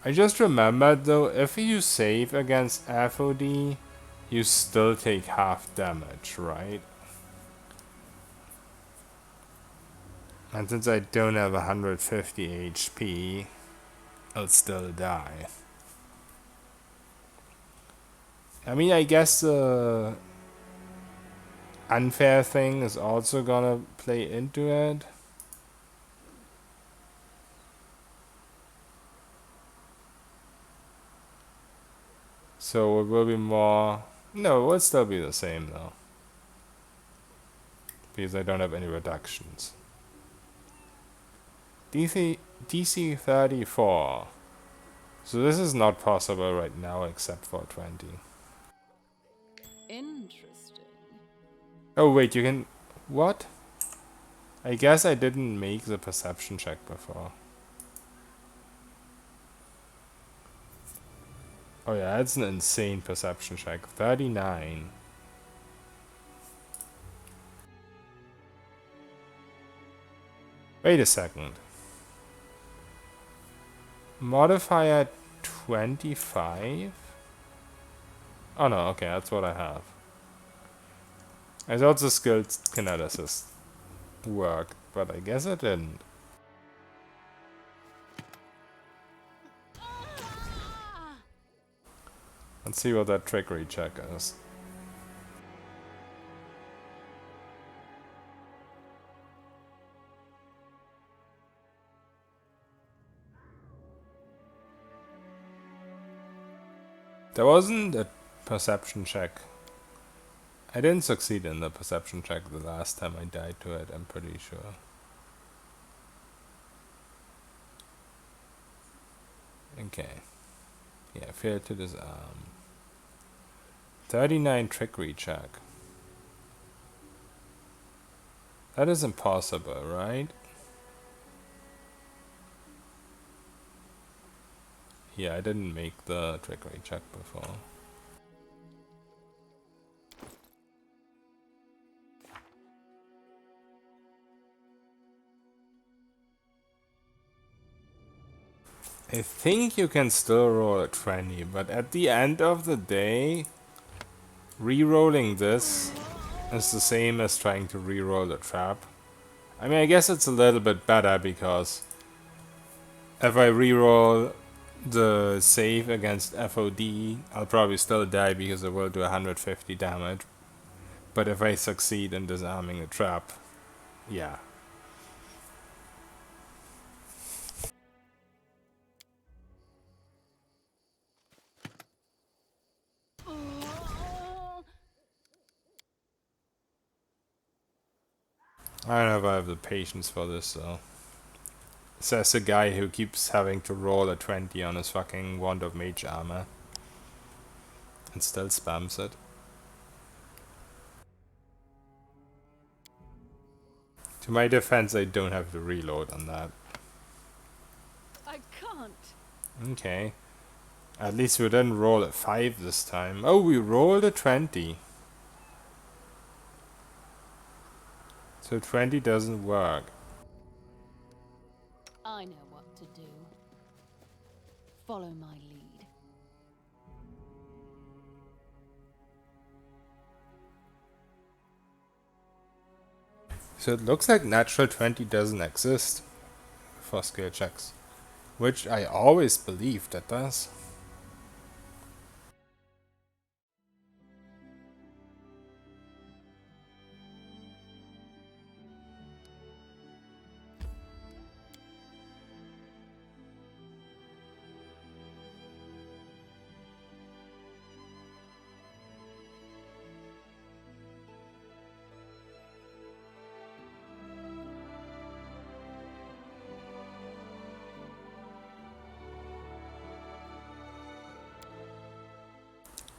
[SPEAKER 1] I just remembered though, if you save against FOD, you still take half damage, right? And since I don't have 150 HP, I'll still die. I mean, I guess the unfair thing is also gonna play into it. So it will be more... No, it will still be the same though. Because I don't have any reductions. DC 34. So this is not possible right now except for 20.
[SPEAKER 2] Interesting.
[SPEAKER 1] Oh wait, you can... What? I guess I didn't make the perception check before. Oh yeah, that's an insane perception check. 39. Wait a second. Modifier 25? Oh no, okay, that's what I have. I thought the skills kineticist worked, but I guess it didn't. Let's see what that trickery check is. There wasn't a perception check. I didn't succeed in the perception check the last time I died to it, I'm pretty sure. Okay. Yeah, failed to disarm. 39 trickery check. That is impossible, right? Yeah, I didn't make the trickery check before. I think you can still roll a 20, but at the end of the day, re-rolling this is the same as trying to re-roll a trap. I mean, I guess it's a little bit better because if I re-roll the save against FOD, I'll probably still die because it will do 150 damage. But if I succeed in disarming the trap, yeah. I don't know if I have the patience for this, though. Says a guy who keeps having to roll a 20 on his fucking Wand of Mage Armor. And still spams it. To my defense, I don't have to reload on that.
[SPEAKER 2] I can't.
[SPEAKER 1] Okay. At least we didn't roll a 5 this time. Oh, we rolled a 20. So 20 doesn't work.
[SPEAKER 2] I know what to do. Follow my lead.
[SPEAKER 1] So it looks like natural 20 doesn't exist for skill checks. Which I always believed it does.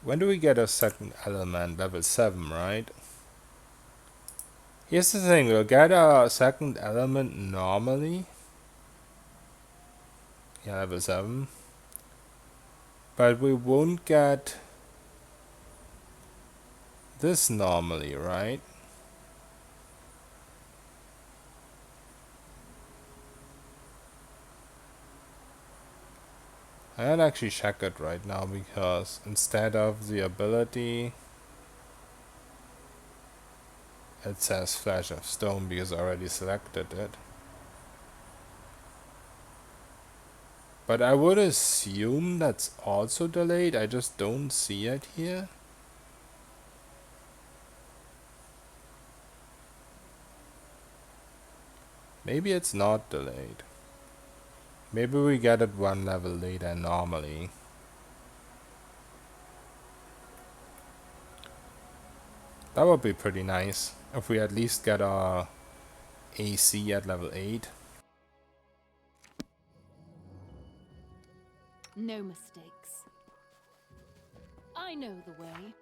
[SPEAKER 1] When do we get a second element? Level 7, right? Here's the thing, we'll get a second element normally. Yeah, level 7. But we won't get this normally, right? I'd actually check it right now because instead of the ability, it says Flash of Stone because I already selected it. But I would assume that's also delayed. I just don't see it here. Maybe it's not delayed. Maybe we get it one level later normally. That would be pretty nice if we at least get our AC at level 8.
[SPEAKER 2] No mistakes. I know the way.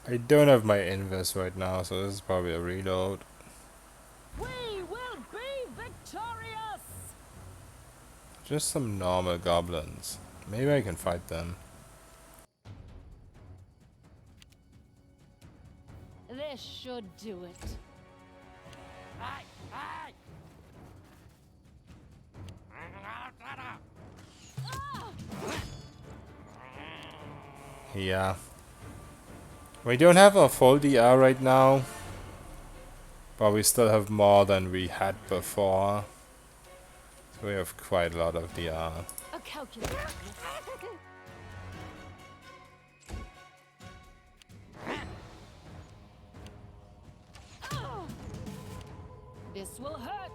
[SPEAKER 1] I don't have my invis right now, so this is probably a reload.
[SPEAKER 2] We will be victorious!
[SPEAKER 1] Just some normal goblins. Maybe I can fight them.
[SPEAKER 2] This should do it.
[SPEAKER 1] Yeah. We don't have a full DR right now, but we still have more than we had before. So we have quite a lot of DR.
[SPEAKER 2] A calculator. This will hurt.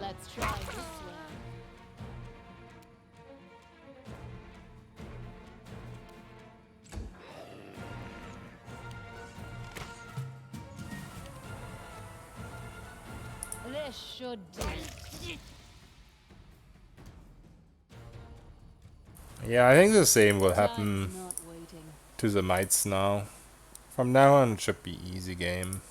[SPEAKER 2] Let's try this way. This should do it.
[SPEAKER 1] Yeah, I think the same will happen
[SPEAKER 2] Time's not waiting.
[SPEAKER 1] to the mites now. From now on, it should be easy game.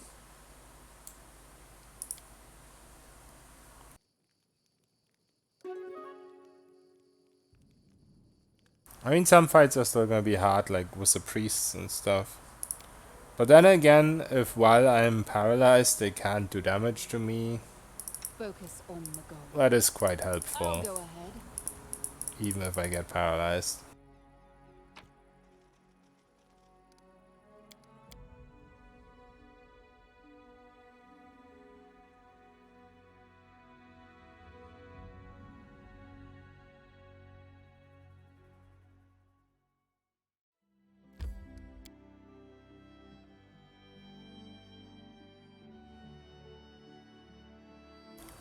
[SPEAKER 1] I mean, some fights are still gonna be hard, like with the priests and stuff. But then again, if while I'm paralyzed they can't do damage to me,
[SPEAKER 2] Focus on the goal.
[SPEAKER 1] that is quite
[SPEAKER 2] I'll
[SPEAKER 1] helpful,
[SPEAKER 2] go ahead.
[SPEAKER 1] even if I get paralyzed.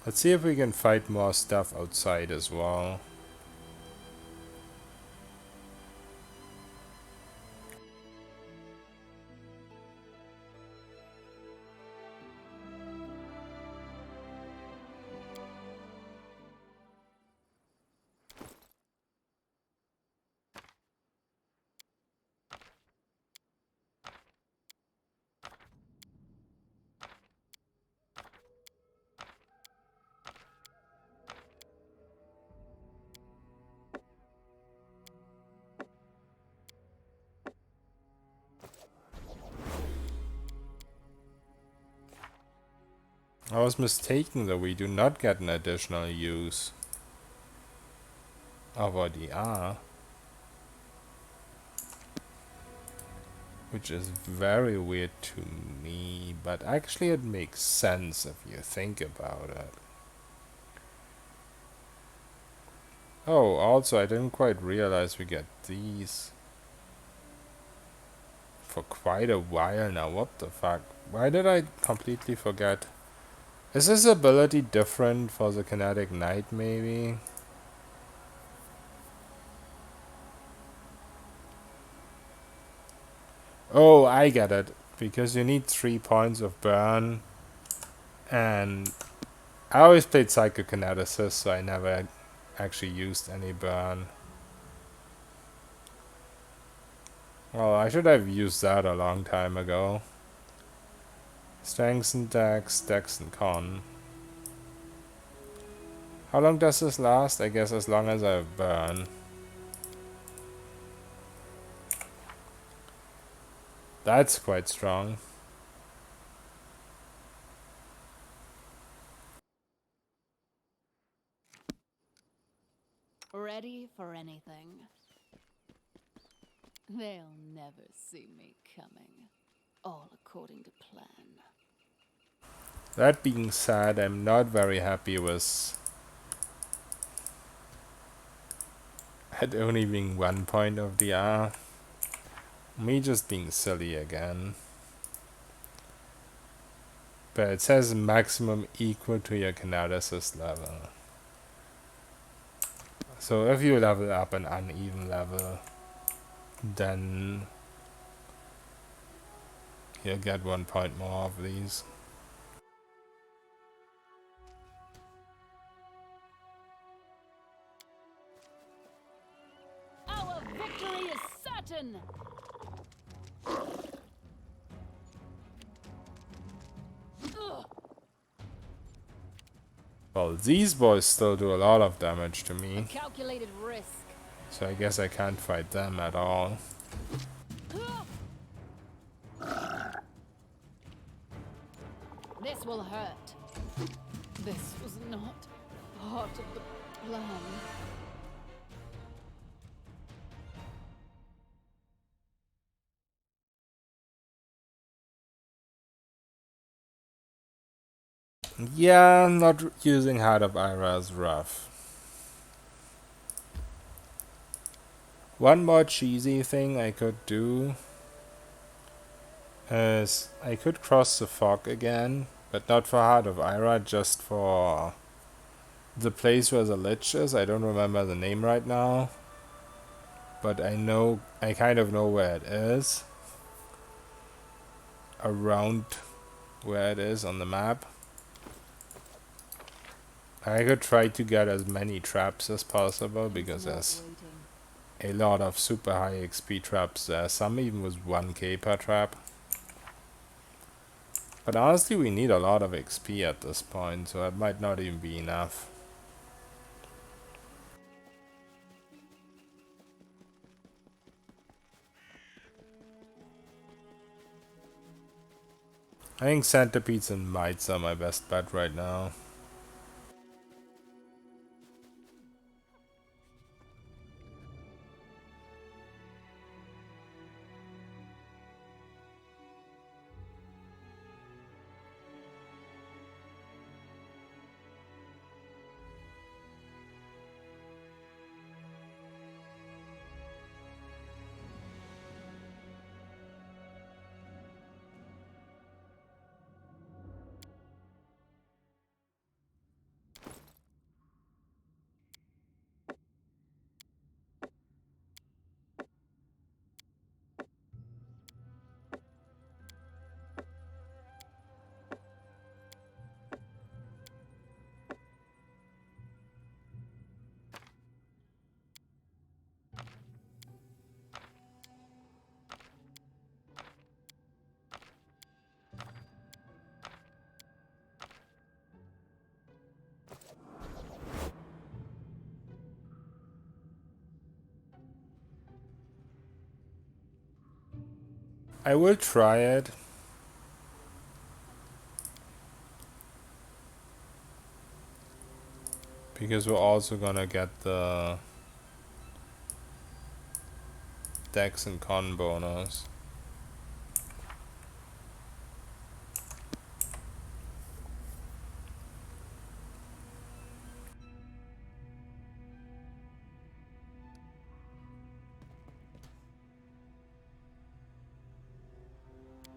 [SPEAKER 1] Let's see if we can fight more stuff outside as well. I was mistaken that we do not get an additional use of our DR, which is very weird to me, but actually it makes sense if you think about it. Oh, also I didn't quite realize we get these for quite a while now. What the fuck? Why did I completely forget? Is this ability different for the Kinetic Knight, maybe? Oh, I get it. Because you need 3 points of burn. And I always played psychokineticist, so I never actually used any burn. Well, I should have used that a long time ago. Strengths and dex, dex and con. How long does this last? I guess as long as I have burn. That's quite strong.
[SPEAKER 2] Ready for anything. They'll never see me coming. All according to plan.
[SPEAKER 1] That being said, I'm not very happy with it only being 1 point of the R. Me just being silly again. But it says maximum equal to your kineticist level. So if you level up an uneven level, then you'll get 1 point more of these.
[SPEAKER 2] Our victory is certain! Ugh.
[SPEAKER 1] Well, these boys still do a lot of damage to me,
[SPEAKER 2] Calculated risk.
[SPEAKER 1] so I guess I can't fight them at all.
[SPEAKER 2] This will hurt. This was not part of the plan.
[SPEAKER 1] Yeah, not using Heart of Ira is rough. One more cheesy thing I could do is I could cross the fog again, but not for Heart of Ira, just for the place where the lich is. I don't remember the name right now, but I kind of know where it is. Around where it is on the map. I could try to get as many traps as possible because there's a lot of super high XP traps there. Some even with 1k per trap. But honestly, we need a lot of XP at this point, so it might not even be enough. I think centipedes and mites are my best bet right now. I will try it. Because we're also gonna get the dex and con bonus.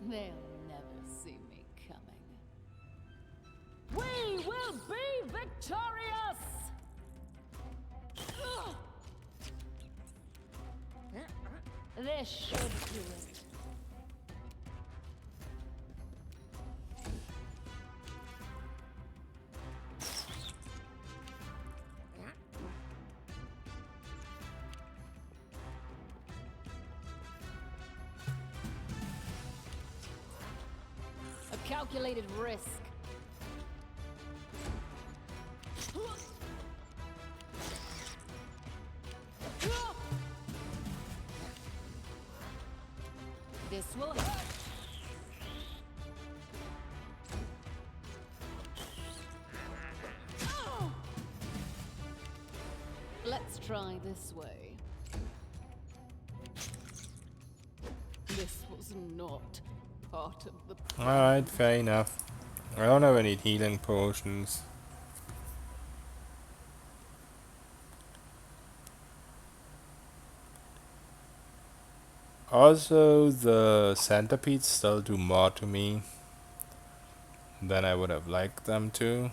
[SPEAKER 2] They'll never see me coming. We will be victorious! Ugh. This should do it. calculated risk. This will hurt. Let's try this way. This was not part of the plan.
[SPEAKER 1] Alright, fair enough. I don't have any healing potions. Also, the centipedes still do more to me than I would have liked them to.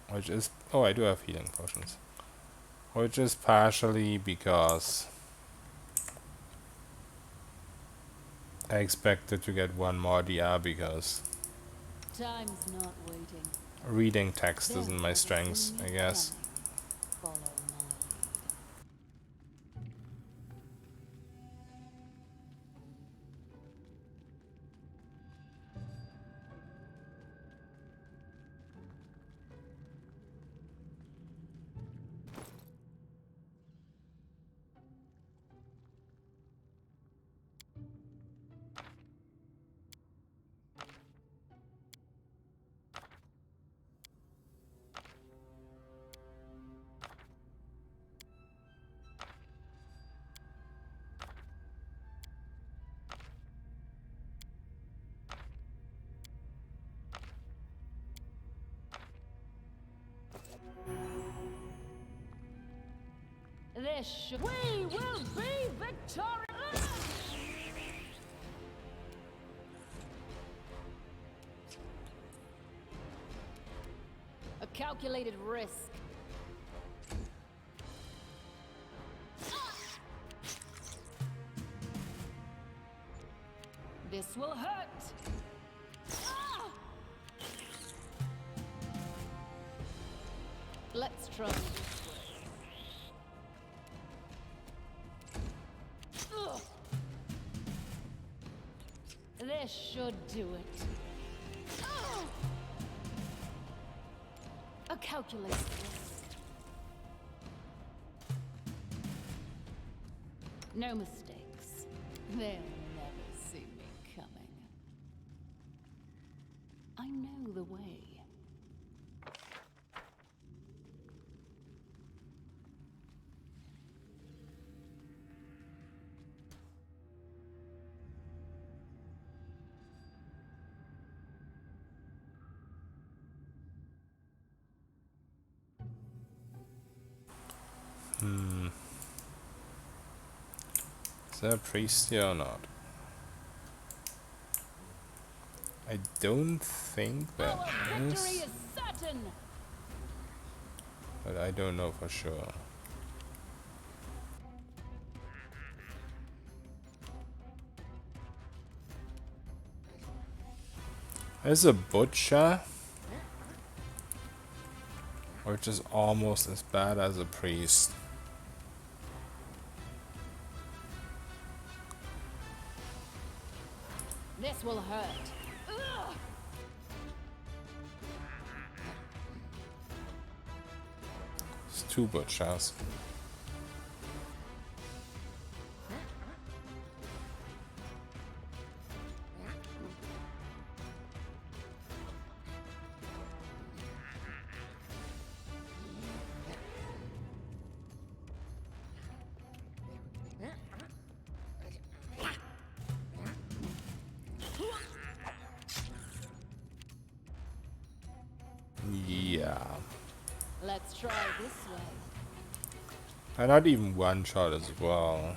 [SPEAKER 1] Which is... oh, I do have healing potions. Which is partially because I expected to get one more DR because
[SPEAKER 2] Time's not waiting.
[SPEAKER 1] reading text isn't my strength, I guess.
[SPEAKER 2] Follow my lead. We will be victorious! A calculated risk. This will hurt. Let's try this way. This should do it. A calculated risk. No mistakes. They'll never see me coming. I know the way.
[SPEAKER 1] Is there a priest here or not? I don't think that
[SPEAKER 2] Our victory
[SPEAKER 1] is,
[SPEAKER 2] is certain.
[SPEAKER 1] but I don't know for sure. There's a butcher, which is almost as bad as a priest.
[SPEAKER 2] This will hurt. Ugh!
[SPEAKER 1] It's two butchers. Yeah.
[SPEAKER 2] Let's try this way.
[SPEAKER 1] And not even one shot as well.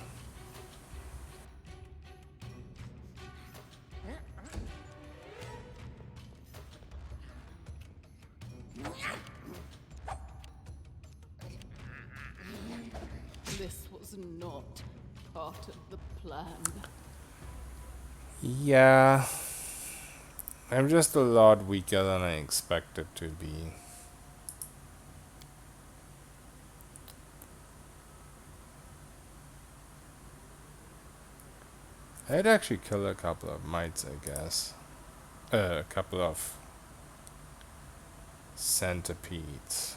[SPEAKER 2] This was not part of the plan.
[SPEAKER 1] Yeah. I'm just a lot weaker than I expected to be. I'd actually kill a couple of mites, I guess. A couple of centipedes.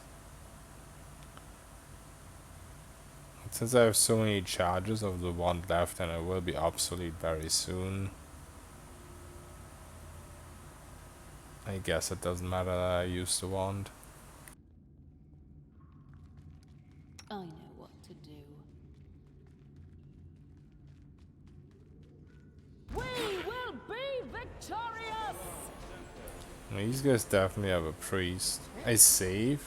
[SPEAKER 1] Since I have so many charges of the wand left and it will be obsolete very soon, I guess it doesn't matter that I use the wand.
[SPEAKER 2] I know what to do. We will be victorious!
[SPEAKER 1] These guys definitely have a priest. I save.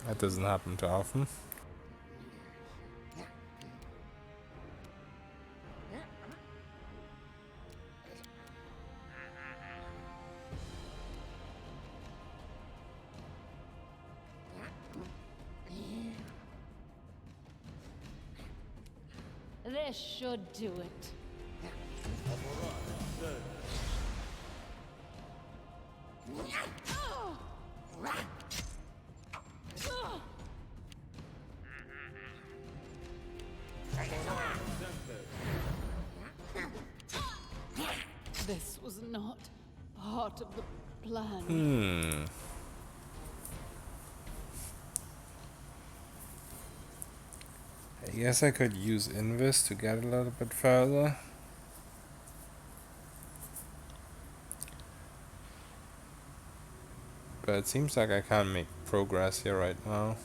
[SPEAKER 1] That doesn't happen too often.
[SPEAKER 2] This should do it. This was not part of the plan.
[SPEAKER 1] I guess I could use Invis to get a little bit further. But it seems like I can't make progress here right now.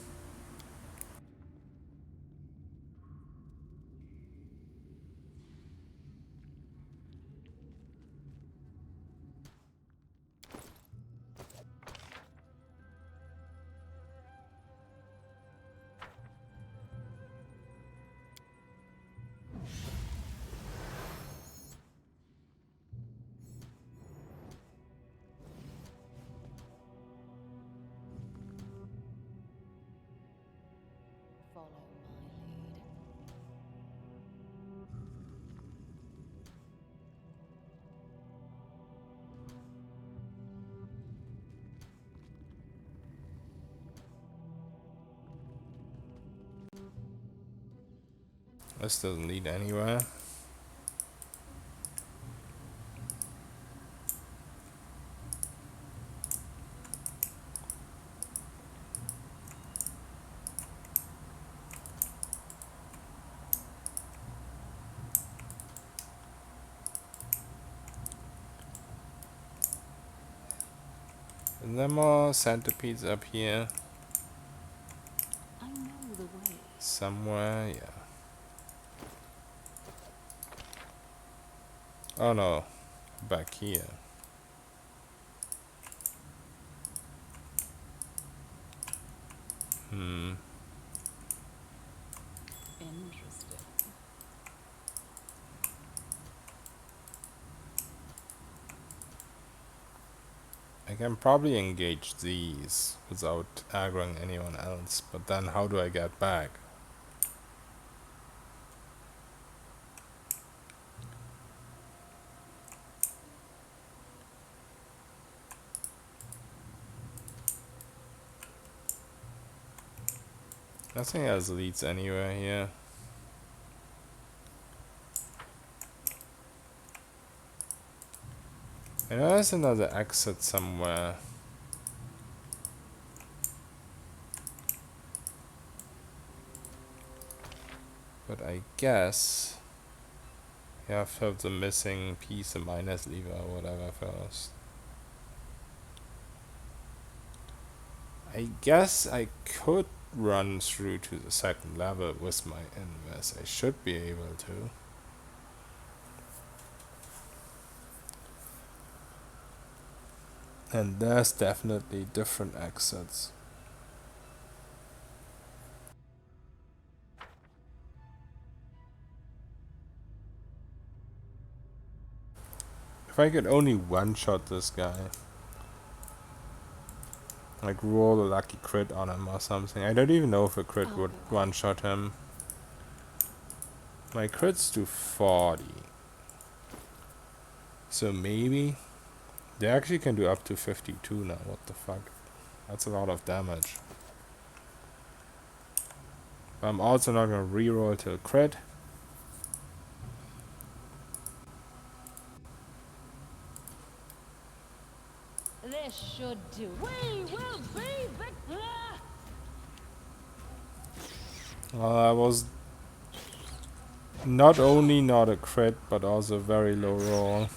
[SPEAKER 2] Follow my lead.
[SPEAKER 1] This doesn't lead anywhere. Is there more centipedes up here?
[SPEAKER 2] I know the way.
[SPEAKER 1] Somewhere, yeah. Oh no, back here.
[SPEAKER 2] Interesting.
[SPEAKER 1] I can probably engage these without aggroing anyone else, but then how do I get back? Nothing else leads anywhere here. I know there's another exit somewhere. But I guess you have to have the missing piece, the minus lever or whatever first. I guess I could run through to the second level with my invis. I should be able to. And there's definitely different exits. If I could only one-shot this guy. Like roll a lucky crit on him or something. I don't even know if a crit would one-shot him. My crits do 40. So maybe. They actually can do up to 52 now, what the fuck. That's a lot of damage. But I'm also not gonna reroll till crit.
[SPEAKER 2] This should do. We will be victor!
[SPEAKER 1] I was not only not a crit, but also very low roll.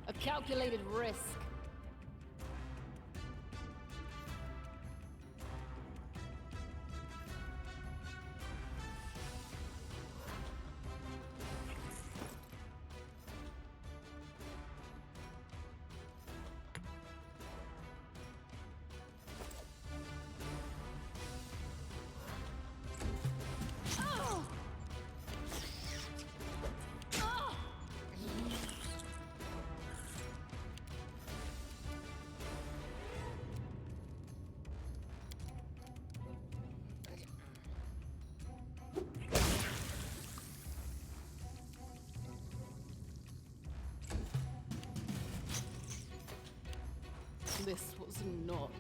[SPEAKER 2] A calculated risk. This was not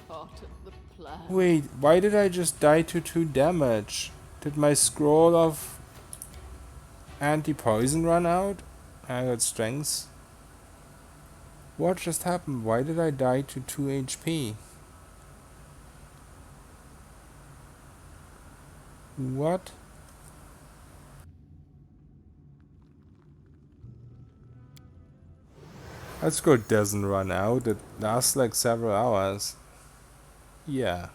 [SPEAKER 2] part of the plan.
[SPEAKER 1] Wait, why did I just die to 2 damage? Did my scroll of anti-poison run out? I got strengths. What just happened? Why did I die to 2 HP? What? That scroll doesn't run out. It lasts like several hours. Yeah.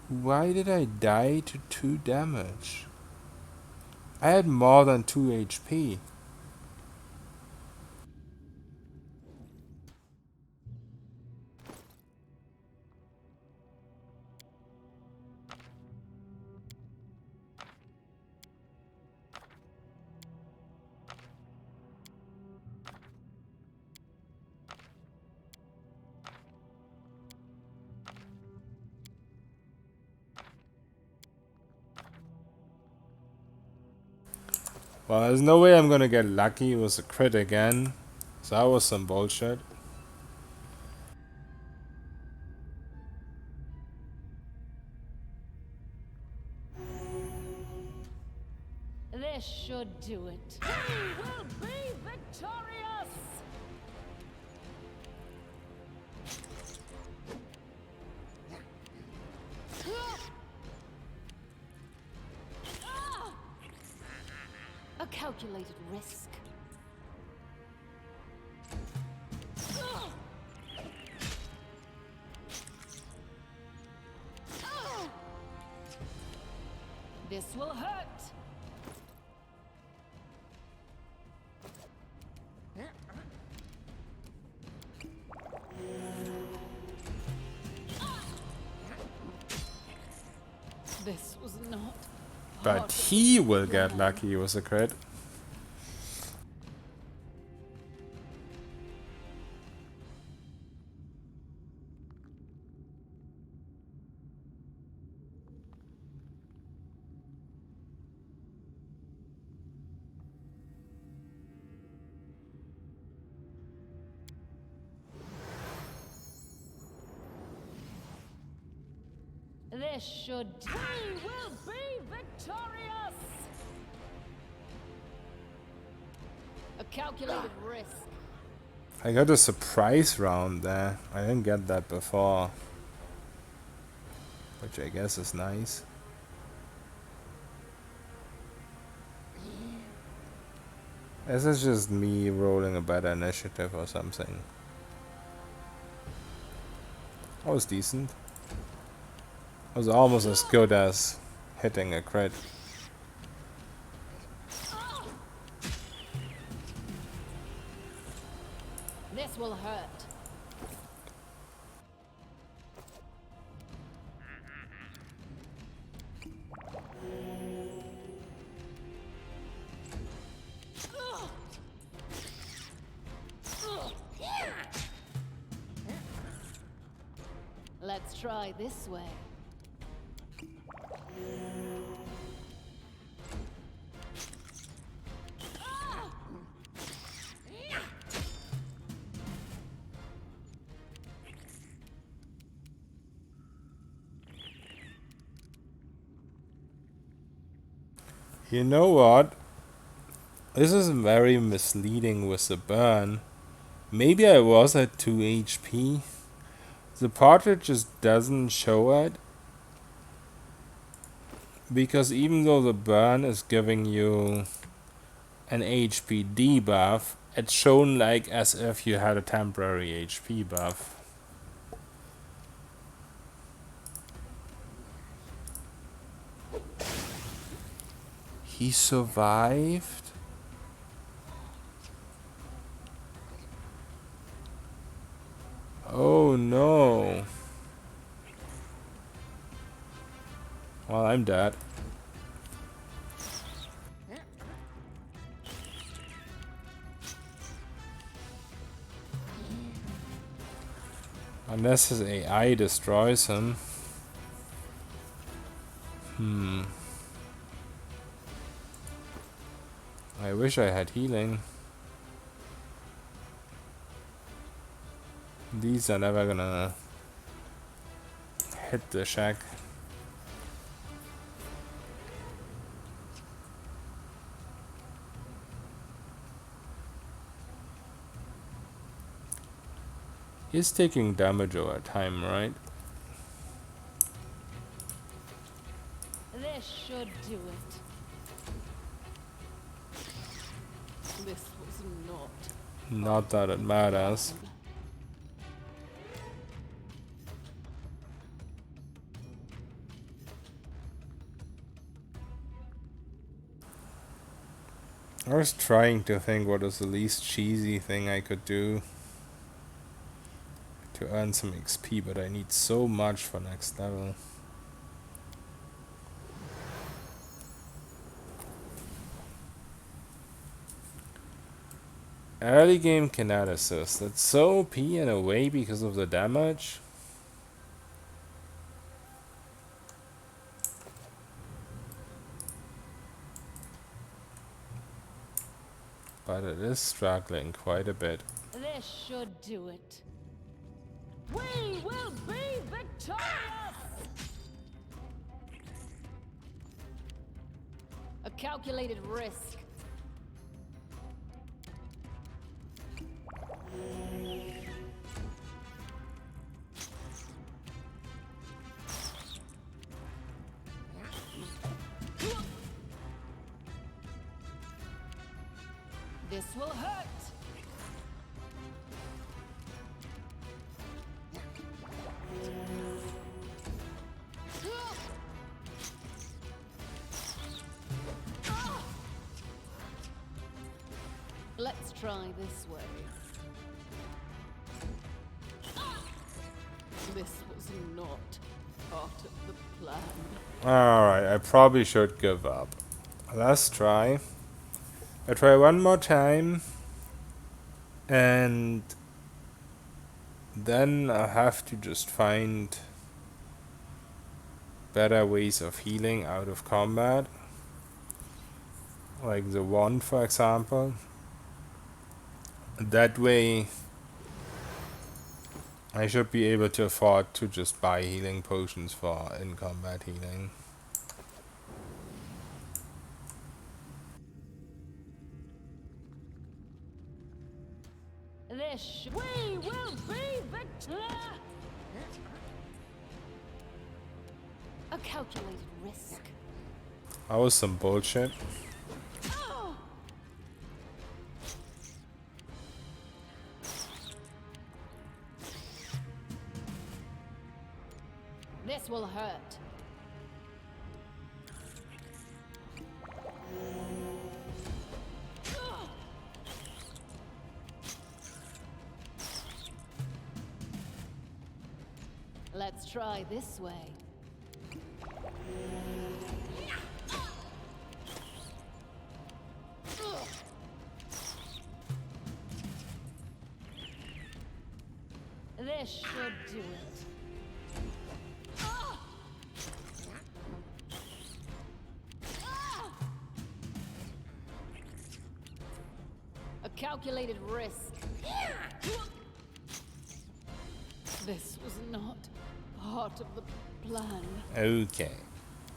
[SPEAKER 1] Why did I die to 2 damage? I had more than 2 HP. Well, there's no way I'm gonna get lucky. It was a crit again. So that was some bullshit.
[SPEAKER 2] This should do it. We will be victorious! A calculated risk. This will hurt. This was not.
[SPEAKER 1] But he will get lucky. It was a crit.
[SPEAKER 2] This should. We will be victorious! A calculated risk.
[SPEAKER 1] I got a surprise round there. I didn't get that before. Which I guess is nice. This is just me rolling a better initiative or something. That was decent. It was almost as good as hitting a crit.
[SPEAKER 2] This will hurt. Let's try this way.
[SPEAKER 1] You know what? This is very misleading with the burn. Maybe I was at 2 HP. The portrait just doesn't show it. Because even though the burn is giving you an HP debuff, it's shown like as if you had a temporary HP buff. He survived? Oh no. Well, I'm dead. Unless his AI destroys him. I wish I had healing. These are never gonna hit the shack. He's taking damage over time, right?
[SPEAKER 2] This should do it. This was not.
[SPEAKER 1] Not that it matters. I was trying to think what is the least cheesy thing I could do to earn some XP, but I need so much for next level. Early game kineticists. That's so OP in a way because of the damage. But it is struggling quite a bit.
[SPEAKER 2] This should do it. We will be victorious! A calculated risk. This will hurt. Let's try this way. This was not part of the plan.
[SPEAKER 1] Alright, I probably should give up. Let's try. I try one more time. And then I have to just find better ways of healing out of combat. Like the wand, for example. That way I should be able to afford to just buy healing potions for in-combat healing.
[SPEAKER 2] We will be victorious! A calculated risk.
[SPEAKER 1] That was some bullshit.
[SPEAKER 2] This will hurt. Let's try this way. This should do it. A calculated risk. This was not part of the plan.
[SPEAKER 1] Okay.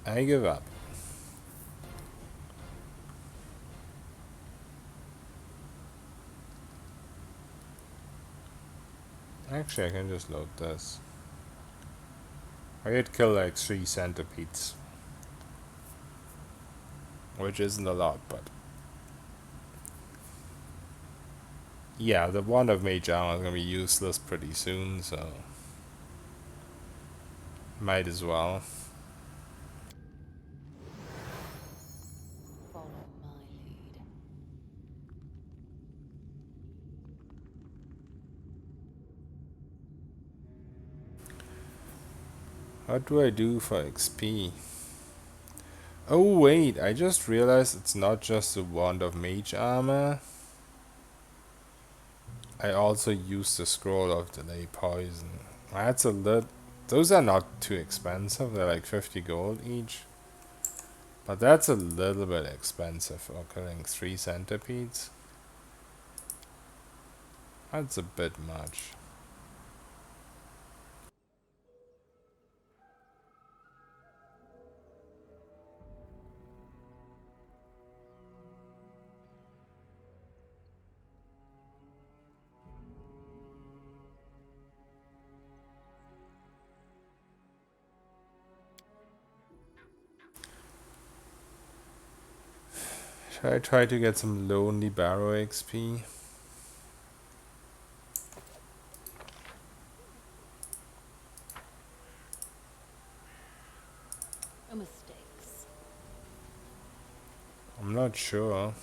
[SPEAKER 1] I give up. Actually, I can just load this. I did kill like 3 centipedes. Which isn't a lot, but... Yeah, the wand of mage armor is gonna be useless pretty soon, so... Might as well.
[SPEAKER 2] Follow my lead.
[SPEAKER 1] What do I do for XP? Oh wait, I just realized it's not just the wand of mage armor. I also use the scroll of delay poison. That's a lit. Those are not too expensive. They're like 50 gold each. But that's a little bit expensive for killing 3 centipedes. That's a bit much. Should I try to get some Lonely Barrow XP?
[SPEAKER 2] No mistakes.
[SPEAKER 1] I'm not sure.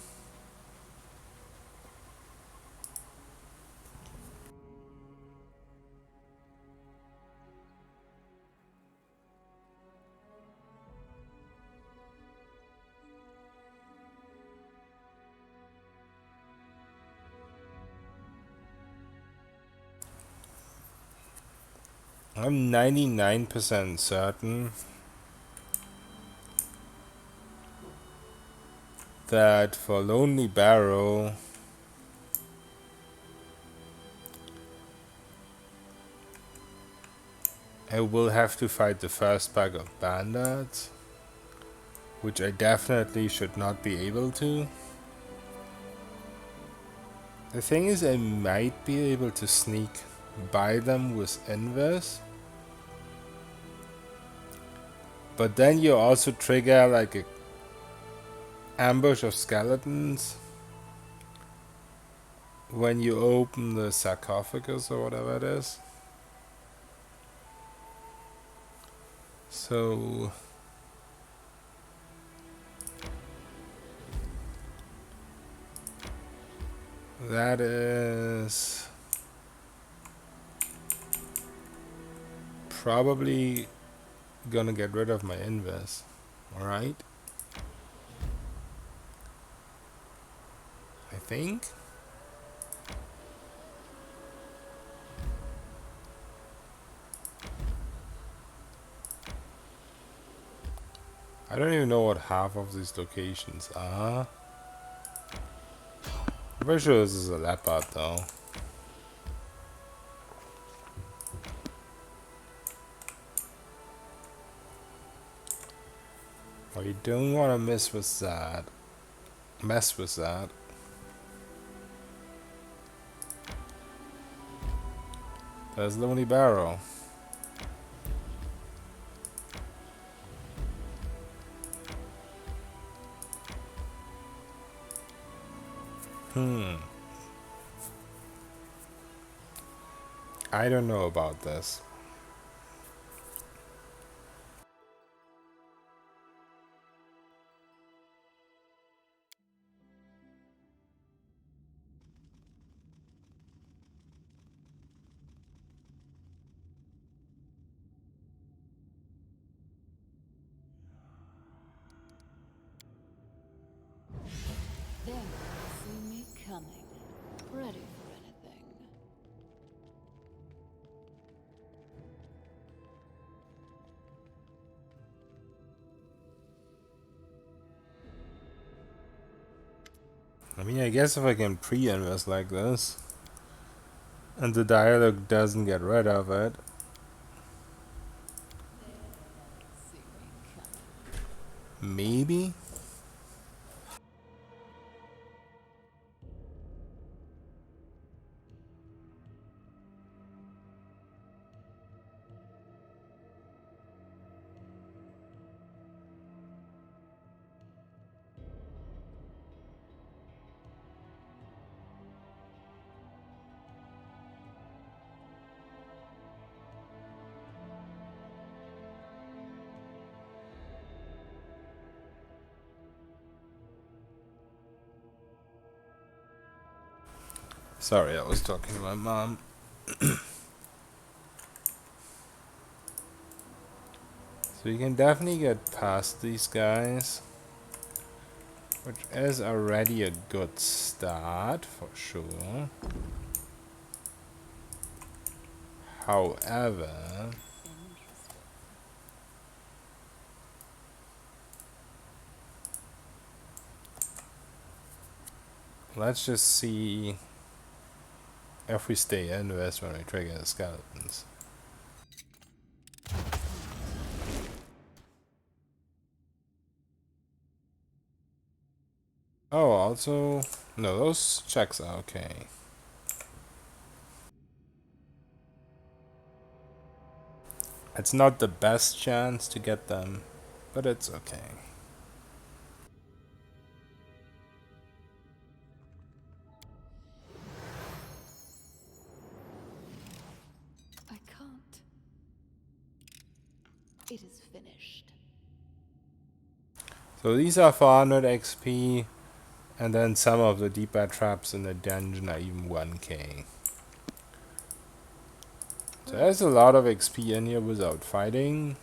[SPEAKER 1] I'm 99% certain that for Lonely Barrow, I will have to fight the first pack of bandits, which I definitely should not be able to. The thing is, I might be able to sneak by them with Invis, but then you also trigger like a ambush of skeletons when you open the sarcophagus or whatever it is. So that is probably gonna get rid of my Invis. Alright? I think. I don't even know what half of these locations are. I'm pretty sure this is a leopard though. But you don't want to mess with that. Mess with that. There's Lonely Barrow. I don't know about this.
[SPEAKER 2] There, see me coming. Ready for anything.
[SPEAKER 1] I mean, I guess if I can pre-invest like this, and the dialogue doesn't get rid of it,
[SPEAKER 2] See me coming.
[SPEAKER 1] maybe? Sorry, I was talking to my mom. So you can definitely get past these guys, which is already a good start for sure. However,
[SPEAKER 2] Interesting.
[SPEAKER 1] let's just see if we stay in this when we trigger the skeletons. Oh, also, no, those checks are okay. It's not the best chance to get them, but it's okay.
[SPEAKER 2] I can't. It is finished.
[SPEAKER 1] So these are 400 XP, and then some of the deeper traps in the dungeon are even 1k. So there's a lot of XP in here without fighting.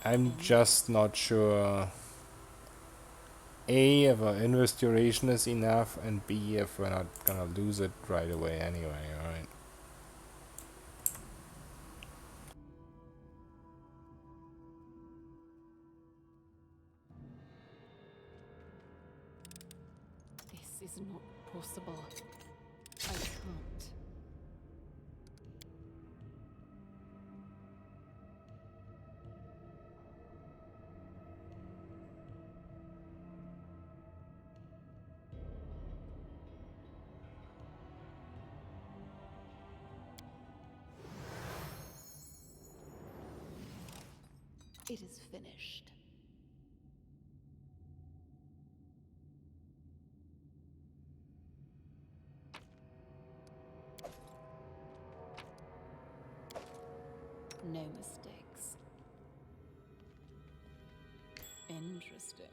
[SPEAKER 1] I'm just not sure A, if our invis duration is enough, and B, if we're not gonna lose it right away anyway, right?
[SPEAKER 2] This is not possible. I can't. It is finished. No mistakes. Interesting.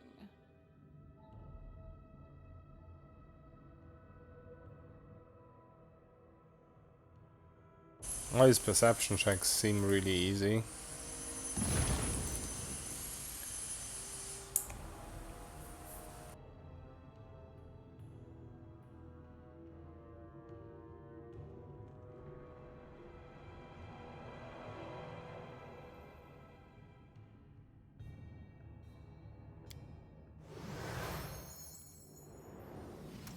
[SPEAKER 1] All these perception checks seem really easy.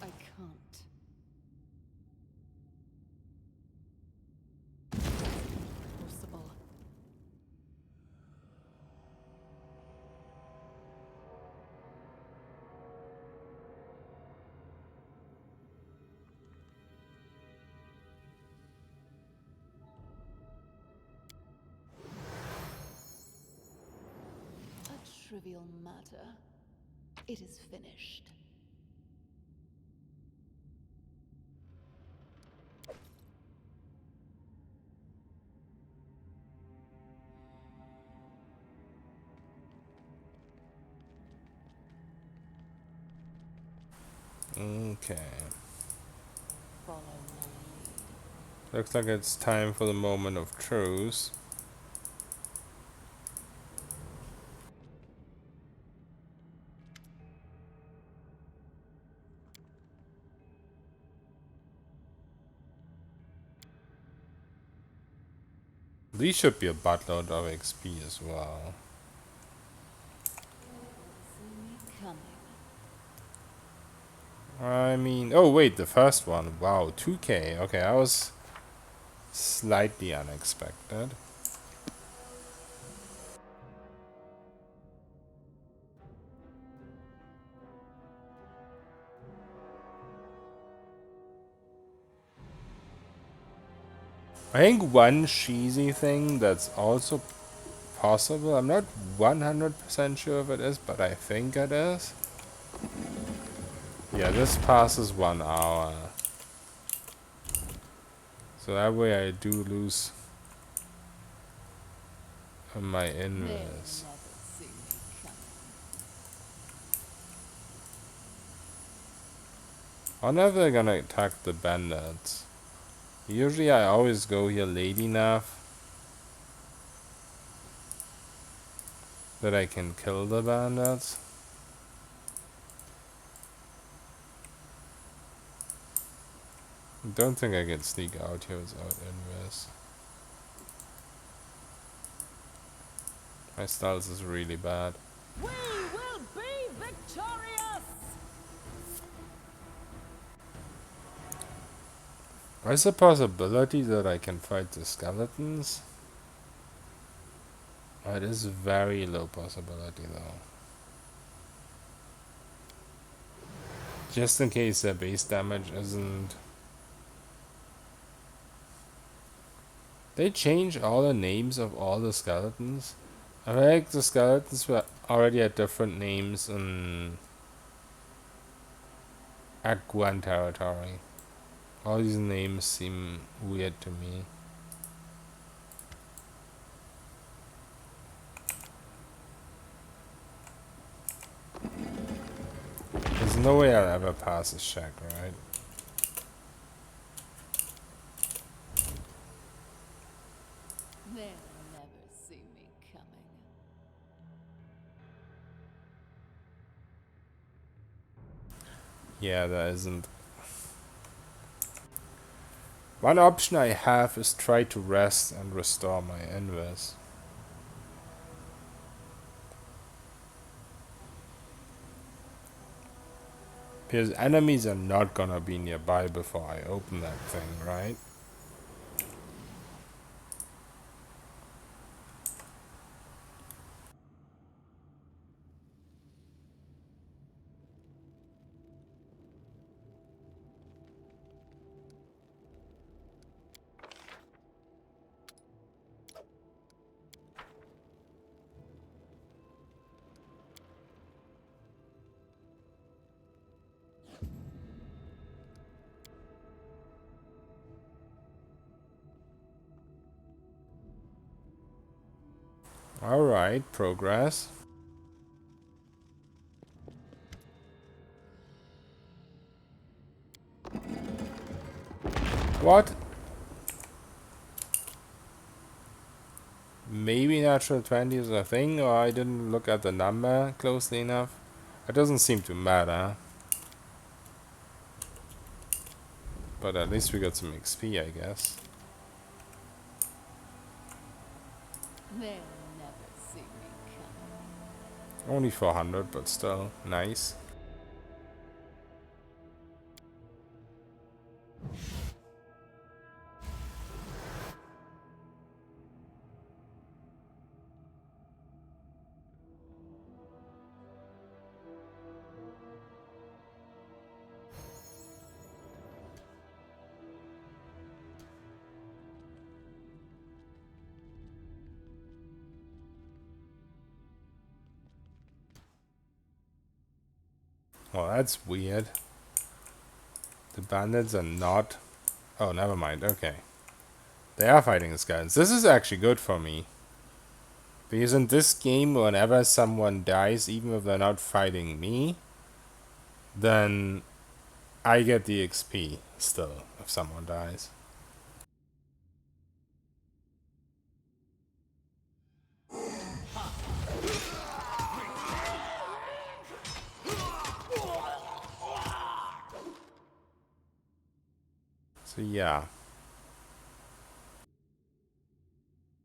[SPEAKER 2] I can't. Possible. A trivial matter. It is finished.
[SPEAKER 1] Okay.
[SPEAKER 2] Follow my lead.
[SPEAKER 1] Looks like it's time for the moment of truth. These should be a buttload of XP as well.
[SPEAKER 2] See me coming.
[SPEAKER 1] I mean, oh wait, the first one. Wow, 2k. Okay, that was slightly unexpected. I think one cheesy thing that's also possible, I'm not 100% sure if it is, but I think it is. Yeah, this passes 1 hour. So that way I do lose my
[SPEAKER 2] They'll
[SPEAKER 1] invis.
[SPEAKER 2] never see me coming.
[SPEAKER 1] wonder if they're gonna attack the bandits. Usually I always go here late enough that I can kill the bandits. Don't think I can sneak out here without invis. My stealth is really bad.
[SPEAKER 2] We will be victorious!
[SPEAKER 1] There's a possibility that I can fight the skeletons. It is very low possibility though. Just in case their base damage isn't... They change all the names of all the skeletons. I feel like the skeletons were already had different names in at Gwen territory. All these names seem weird to me. There's no way I'll ever pass this check, right?
[SPEAKER 2] They'll never see me coming.
[SPEAKER 1] Yeah, there isn't. One option I have is try to rest and restore my invis. Because enemies are not gonna be nearby before I open that thing, right? Alright, progress. What? Maybe natural 20 is a thing, or I didn't look at the number closely enough. It doesn't seem to matter. But at least we got some XP, I guess.
[SPEAKER 2] They'll never see me coming.
[SPEAKER 1] Only 400, but still nice. Well, that's weird. The bandits are not... Oh, never mind. Okay. They are fighting the skeletons. This is actually good for me. Because in this game, whenever someone dies, even if they're not fighting me, then I get the XP still if someone dies. So yeah.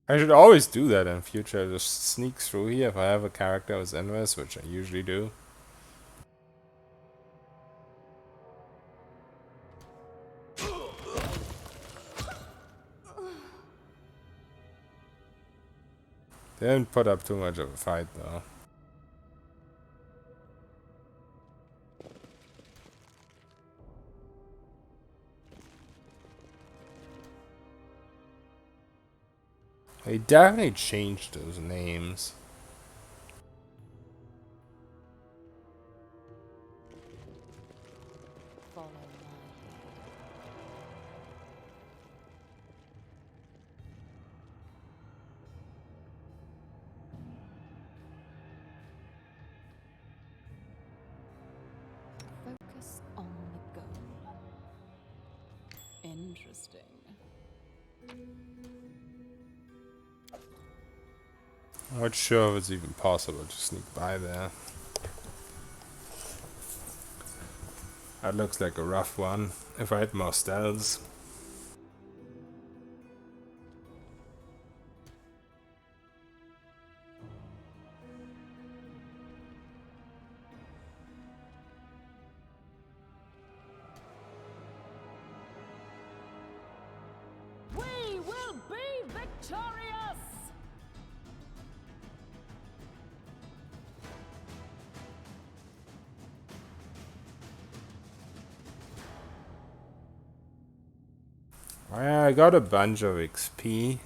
[SPEAKER 1] I should always do that in future. Just sneak through here if I have a character with invis, which I usually do. They didn't put up too much of a fight though. They definitely changed those names.
[SPEAKER 2] Follow my lead. Focus on the goal. Interesting.
[SPEAKER 1] I'm not sure if it's even possible to sneak by there. That looks like a rough one. If I had more stealths.
[SPEAKER 2] We will be victorious!
[SPEAKER 1] I got a bunch of XP,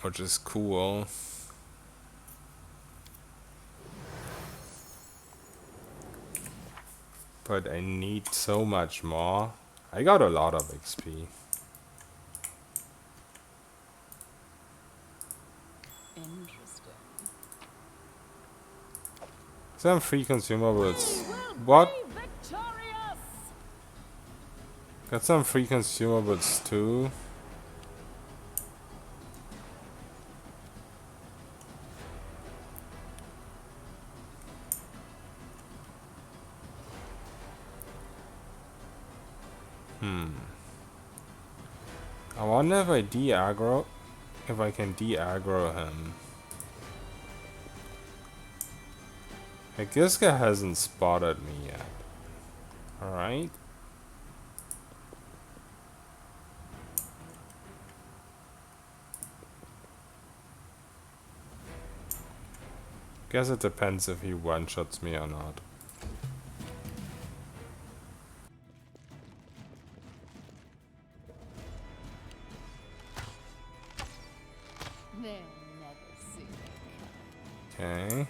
[SPEAKER 1] which is cool. But I need so much more. I got a lot of XP.
[SPEAKER 2] Interesting.
[SPEAKER 1] Some free consumables.
[SPEAKER 2] We will
[SPEAKER 1] What?
[SPEAKER 2] be victorious!
[SPEAKER 1] Got some free consumables too. I wonder if I de-aggro, if I can de-aggro him. Like, this guy hasn't spotted me yet. Alright. Guess it depends if he one-shots me or not.
[SPEAKER 2] They'll never see me.
[SPEAKER 1] Okay.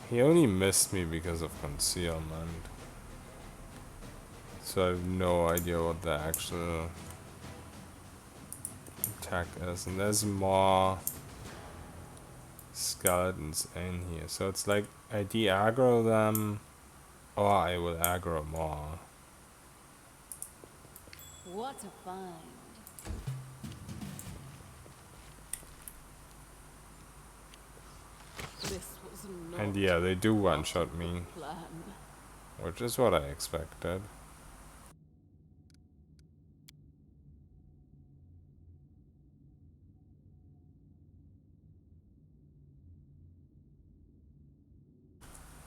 [SPEAKER 1] He only missed me because of concealment. So I have no idea what the actual attack is. And there's more skeletons in here. So it's like I de-aggro them or I will aggro more.
[SPEAKER 2] What a find. This was not
[SPEAKER 1] And yeah, they do one-shot me,
[SPEAKER 2] plan.
[SPEAKER 1] which is what I expected.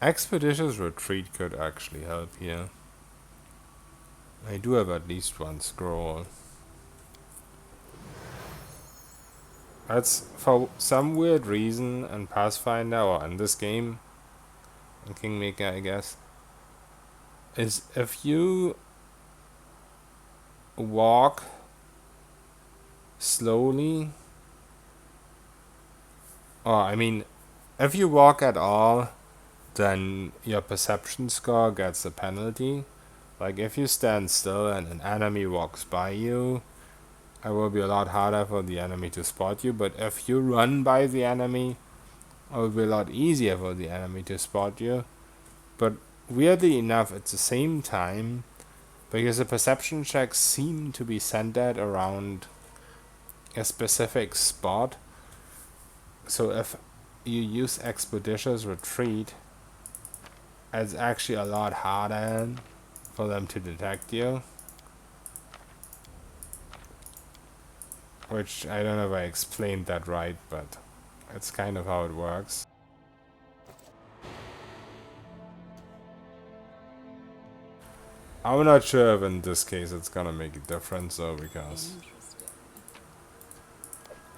[SPEAKER 1] Expeditious retreat could actually help here. I do have at least one scroll. That's for some weird reason in Pathfinder or in this game, in Kingmaker I guess, is if you walk slowly, or I mean, if you walk at all, then your perception score gets a penalty. Like if you stand still and an enemy walks by you, it will be a lot harder for the enemy to spot you, but if you run by the enemy, it will be a lot easier for the enemy to spot you. But weirdly enough, at the same time, because the perception checks seem to be centered around a specific spot, so if you use Expeditious Retreat, it's actually a lot harder for them to detect you. Which, I don't know if I explained that right, but it's kind of how it works. I'm not sure if in this case it's gonna make a difference though, because
[SPEAKER 2] Interesting.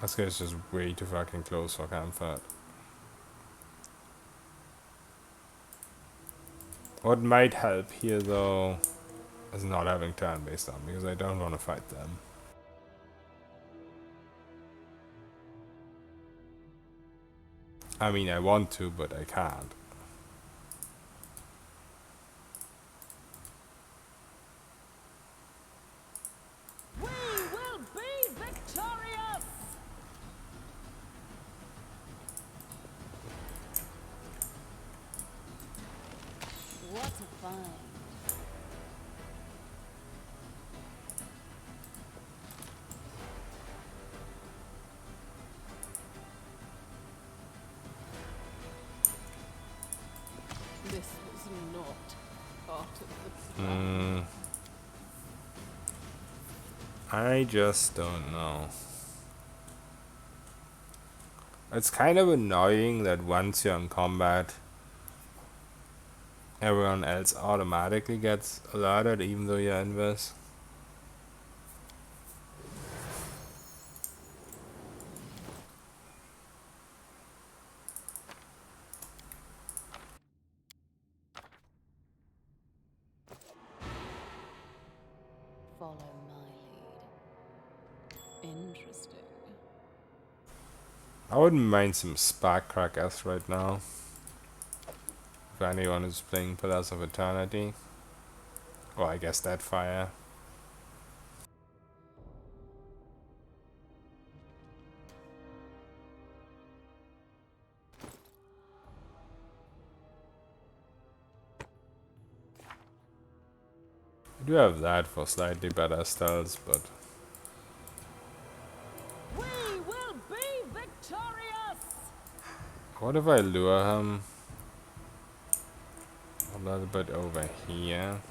[SPEAKER 1] this guy's just way too fucking close for comfort. What might help here though is not having turn-based on, because I don't want to fight them. I mean, I want to, but I can't.
[SPEAKER 2] We will be victorious! find. This was not part of the plan.
[SPEAKER 1] I just don't know. It's kind of annoying that once you're in combat, everyone else automatically gets alerted even though you're in this.
[SPEAKER 2] Follow my lead. Interesting.
[SPEAKER 1] I wouldn't mind some spark crackers right now. If anyone is playing Pillars of Eternity. Or I guess that fire. I do have that for slightly better stealth, but
[SPEAKER 2] We will be victorious!
[SPEAKER 1] what if I lure him a little bit over here?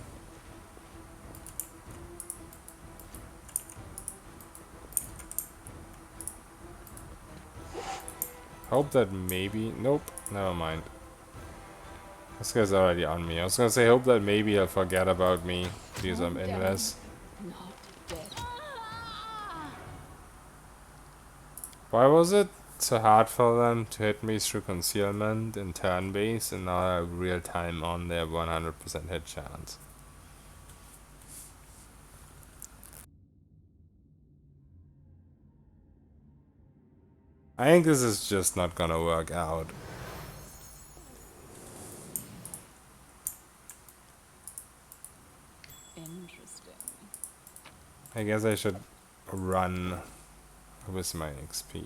[SPEAKER 1] Hope that maybe... Nope, never mind. This guy's already on me. I was gonna say, hope that maybe he'll forget about me because I'm in this.
[SPEAKER 2] Not dead.
[SPEAKER 1] Why was it so hard for them to hit me through concealment in turn base and now I have real time on their 100% hit chance? I think this is just not gonna work out.
[SPEAKER 2] Interesting.
[SPEAKER 1] I guess I should run with my XP.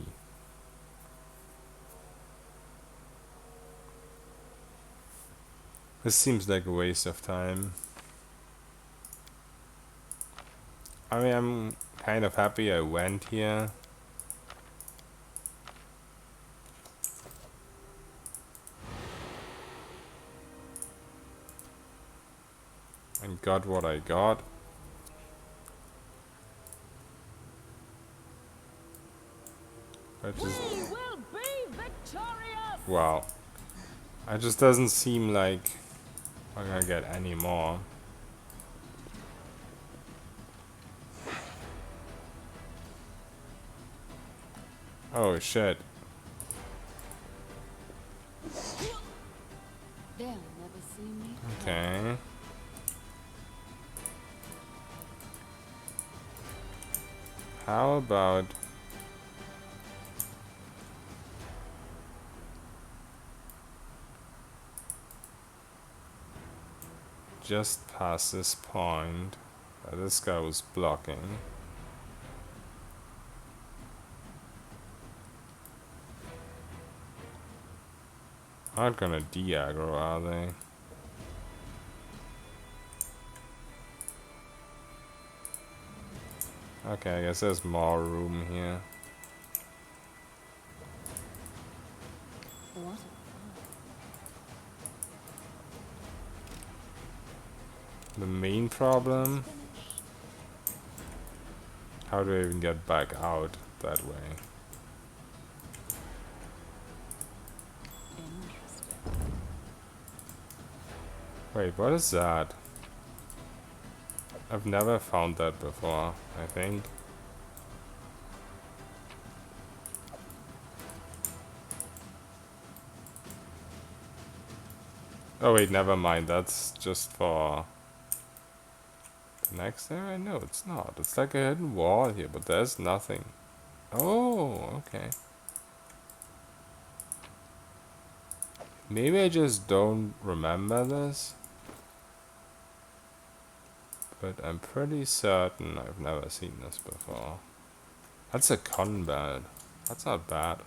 [SPEAKER 1] This seems like a waste of time. I mean, I'm kind of happy I went here. And got what I got. I just...
[SPEAKER 2] We will be victorious!
[SPEAKER 1] Wow. It just doesn't seem like I'm gonna get any more. Oh shit.
[SPEAKER 2] They'll never see me.
[SPEAKER 1] Okay. How about... just past this point. This guy was blocking. Not gonna de-aggro, are they? Okay, I guess there's more room here.
[SPEAKER 2] What?
[SPEAKER 1] The main problem... How do I even get back out that way?
[SPEAKER 2] Interesting.
[SPEAKER 1] Wait, what is that? I've never found that before, I think. Oh wait, never mind, that's just for the next area? No, it's not. It's like a hidden wall here, but there's nothing. Oh, okay. Maybe I just don't remember this. But I'm pretty certain I've never seen this before. That's a con bed. That's not bad.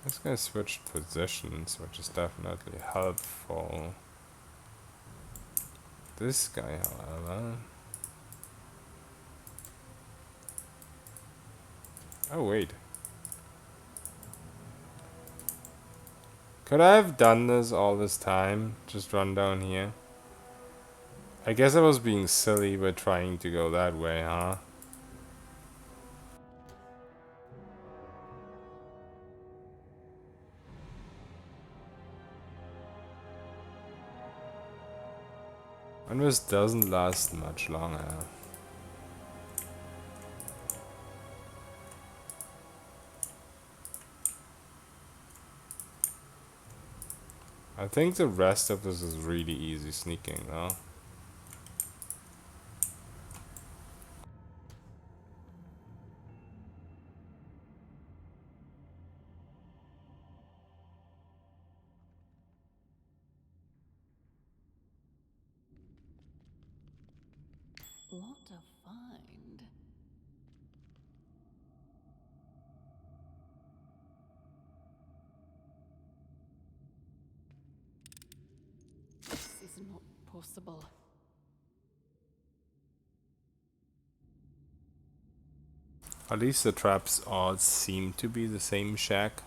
[SPEAKER 1] This guy switched positions, which is definitely helpful. This guy, however... Oh, wait. Could I have done this all this time? Just run down here? I guess I was being silly by trying to go that way, huh? And this doesn't last much longer. I think the rest of this is really easy sneaking, though.
[SPEAKER 2] What a find. This is not possible.
[SPEAKER 1] At least the traps all seem to be the same shack.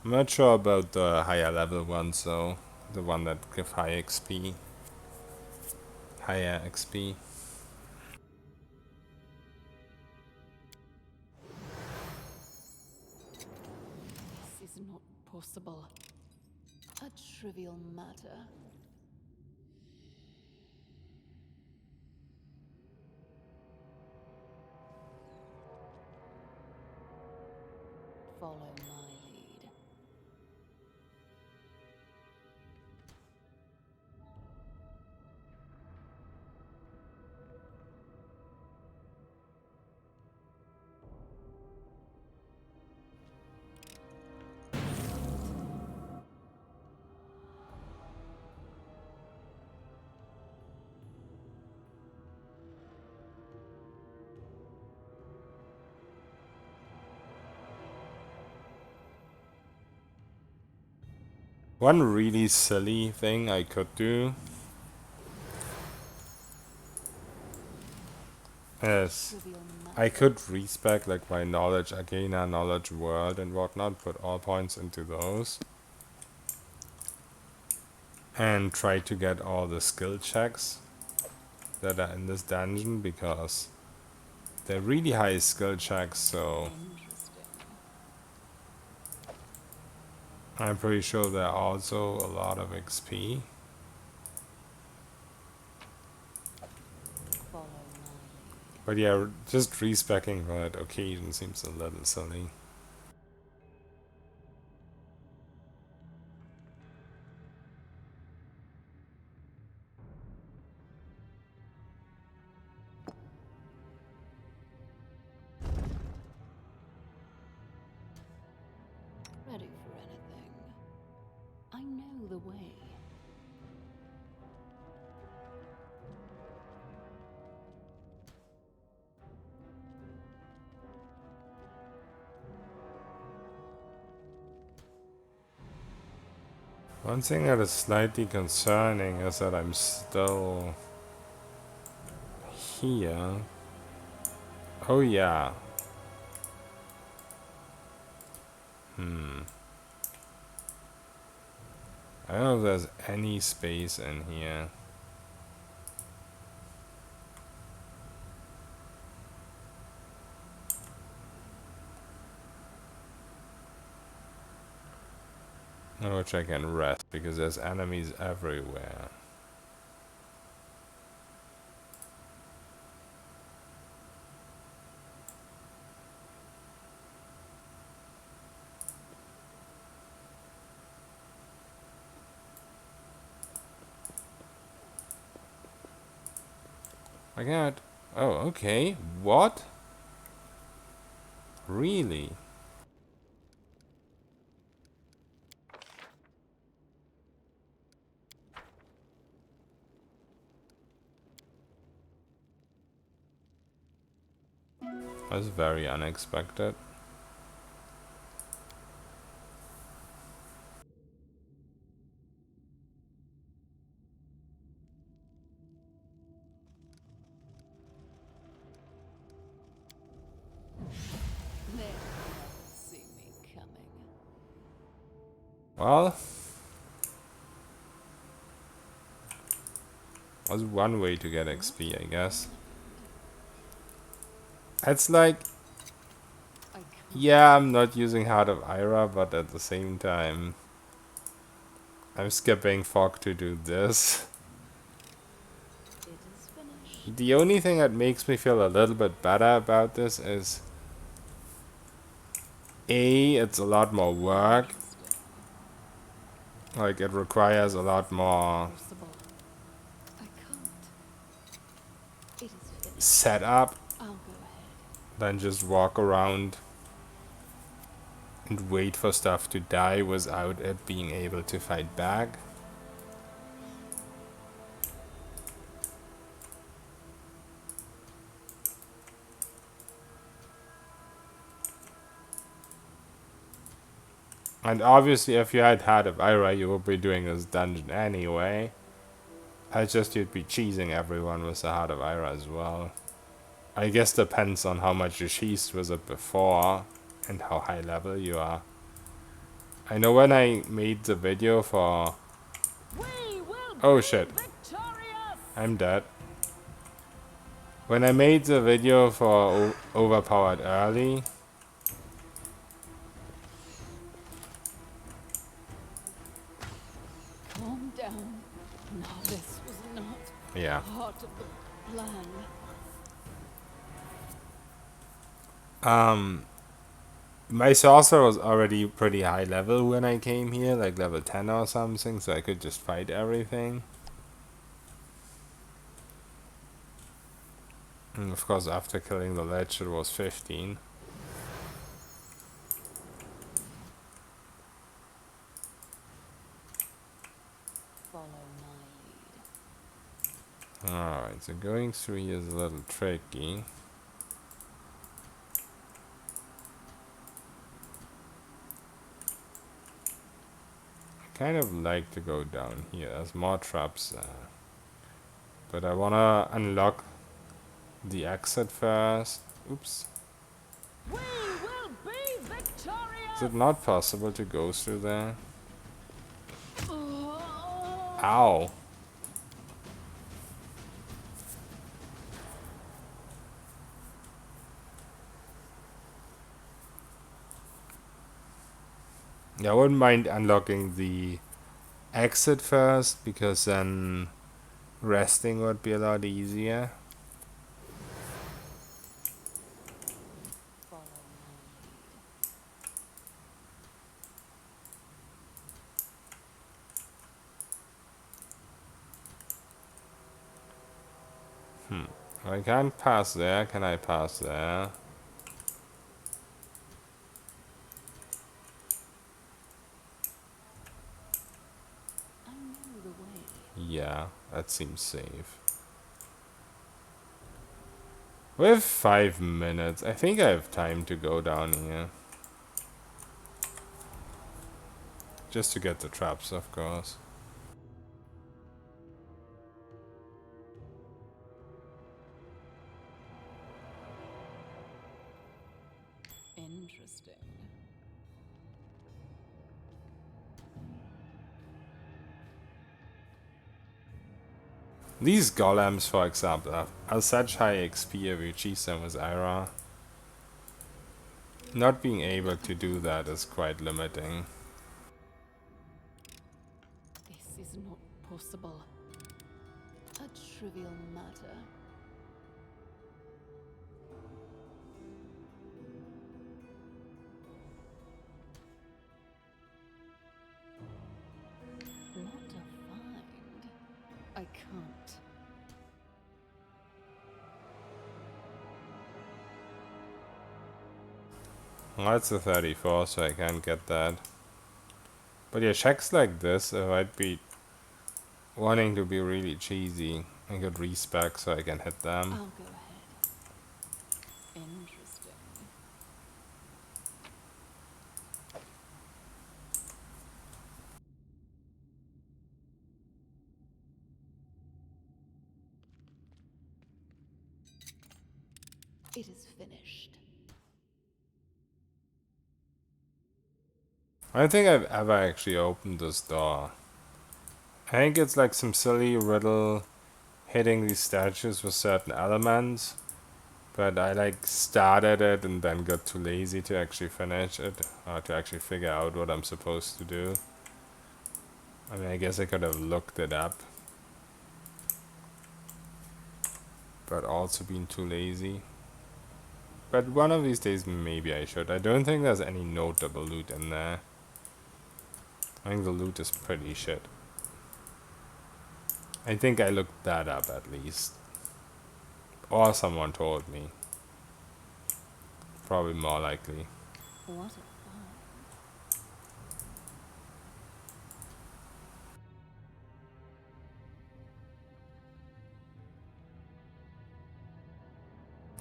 [SPEAKER 1] I'm not sure about the higher level ones though. The one that give high XP. Higher XP.
[SPEAKER 2] This is not possible. A trivial matter. Follow my lead.
[SPEAKER 1] One really silly thing I could do is
[SPEAKER 2] Trivial matter.
[SPEAKER 1] I could respec like my knowledge arcana, knowledge world and whatnot, put all points into those. And try to get all the skill checks that are in this dungeon because they're really high skill checks, so
[SPEAKER 2] Interesting.
[SPEAKER 1] I'm pretty sure they're also a lot of XP.
[SPEAKER 2] Follow my lead.
[SPEAKER 1] But yeah, just respecking for that occasion seems a little silly.
[SPEAKER 2] Ready for anything. I know the way.
[SPEAKER 1] One thing that is slightly concerning is that I'm still here. Oh yeah. I don't know if there's any space in here. In which I can rest because there's enemies everywhere. I can't. Oh, okay. What? Really? That's very unexpected. Well, that's one way to get XP, I guess. It's like,
[SPEAKER 2] I can't.
[SPEAKER 1] yeah, I'm not using Heart of Ira, but at the same time, I'm skipping fog to do this.
[SPEAKER 2] It is finished.
[SPEAKER 1] The only thing that makes me feel a little bit better about this is A, it's a lot more work.
[SPEAKER 2] Interesting.
[SPEAKER 1] Like, it requires a lot more
[SPEAKER 2] Possible. I can't. It is finished.
[SPEAKER 1] setup
[SPEAKER 2] I'll go ahead.
[SPEAKER 1] than just walk around and wait for stuff to die without it being able to fight back. And obviously, if you had Heart of Ira, you would be doing this dungeon anyway. It's just you'd be cheesing everyone with the Heart of Ira as well. I guess depends on how much you cheesed with it before and how high level you are. I know when I made the video for...
[SPEAKER 2] We will
[SPEAKER 1] Oh
[SPEAKER 2] be
[SPEAKER 1] shit,
[SPEAKER 2] victorious!
[SPEAKER 1] I'm dead. When I made the video for Overpowered Early,
[SPEAKER 2] Calm down. No, this was not
[SPEAKER 1] yeah.
[SPEAKER 2] part of the plan.
[SPEAKER 1] My sorcerer was already pretty high level when I came here, like level 10 or something, so I could just fight everything. And of course, after killing the lich, it was 15.
[SPEAKER 2] Follow my lead.
[SPEAKER 1] Alright, so going through here is a little tricky. I kind of like to go down here, there's more traps there. But I wanna unlock the exit first. Oops.
[SPEAKER 2] We will be victorious!
[SPEAKER 1] Is it not possible to go through there?
[SPEAKER 2] Oh.
[SPEAKER 1] Ow. Yeah, I wouldn't mind unlocking the exit first, because then resting would be a lot easier.
[SPEAKER 2] Follow
[SPEAKER 1] I can't pass there. Can I pass there?
[SPEAKER 2] I know the way.
[SPEAKER 1] Yeah, that seems safe. We have 5 minutes. I think I have time to go down here. Just to get the traps, of course.
[SPEAKER 2] Interesting.
[SPEAKER 1] These golems, for example, are such high XP if you cheese them with Ira. Not being able to do that is quite limiting.
[SPEAKER 2] This is not possible. A trivial matter. What a find. I can't.
[SPEAKER 1] Well, that's a 34, so I can't get that. But yeah, checks like this, if I'd be wanting to be really cheesy, I could respec so I can hit them.
[SPEAKER 2] I'll go ahead. Interesting. It is finished.
[SPEAKER 1] I don't think I've ever actually opened this door. I think it's like some silly riddle hitting these statues with certain elements. But I like started it and then got too lazy to actually finish it. Or to actually figure out what I'm supposed to do. I mean, I guess I could have looked it up. But also been too lazy. But one of these days maybe I should. I don't think there's any notable loot in there. I think the loot is pretty shit. I think I looked that up at least. Or someone told me. Probably more likely.
[SPEAKER 2] What a find.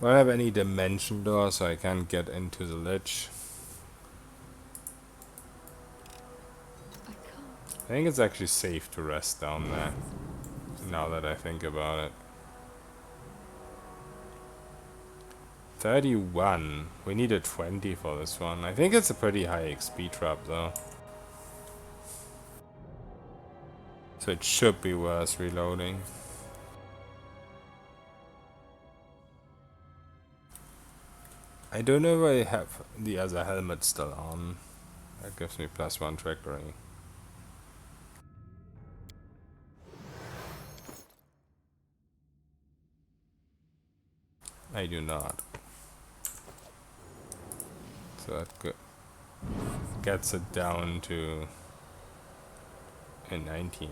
[SPEAKER 1] I don't have any dimension door, so I can't get into the lich.
[SPEAKER 2] I can't.
[SPEAKER 1] I think it's actually safe to rest down there, now that I think about it. 31. We needed 20 for this one. I think it's a pretty high XP trap though. So it should be worth reloading. I don't know if I have the other helmet still on. That gives me +1 trickery. I do not. So that gets it down to a 19.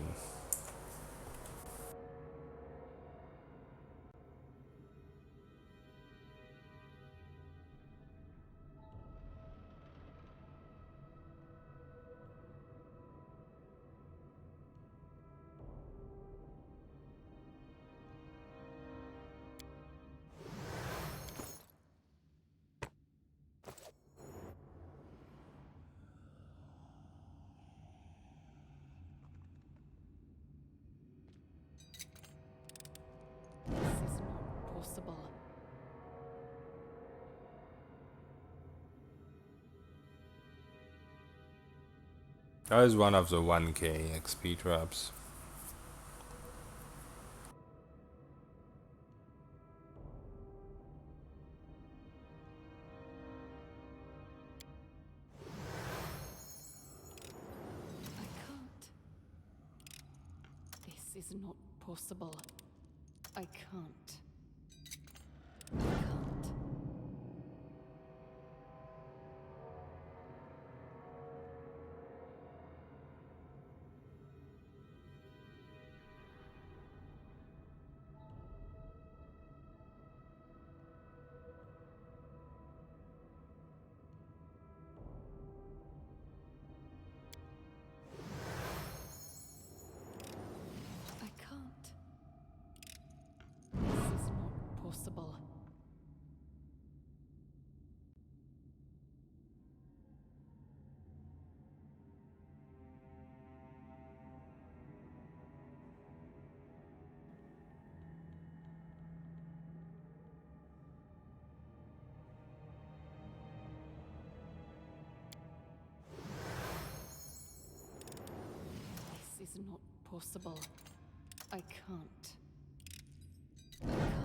[SPEAKER 2] This is not possible.
[SPEAKER 1] That is one of the 1k XP traps.
[SPEAKER 2] I can't. This is not possible. I can't. I can't. I can't. This is not possible. This is not possible. I can't. I can't.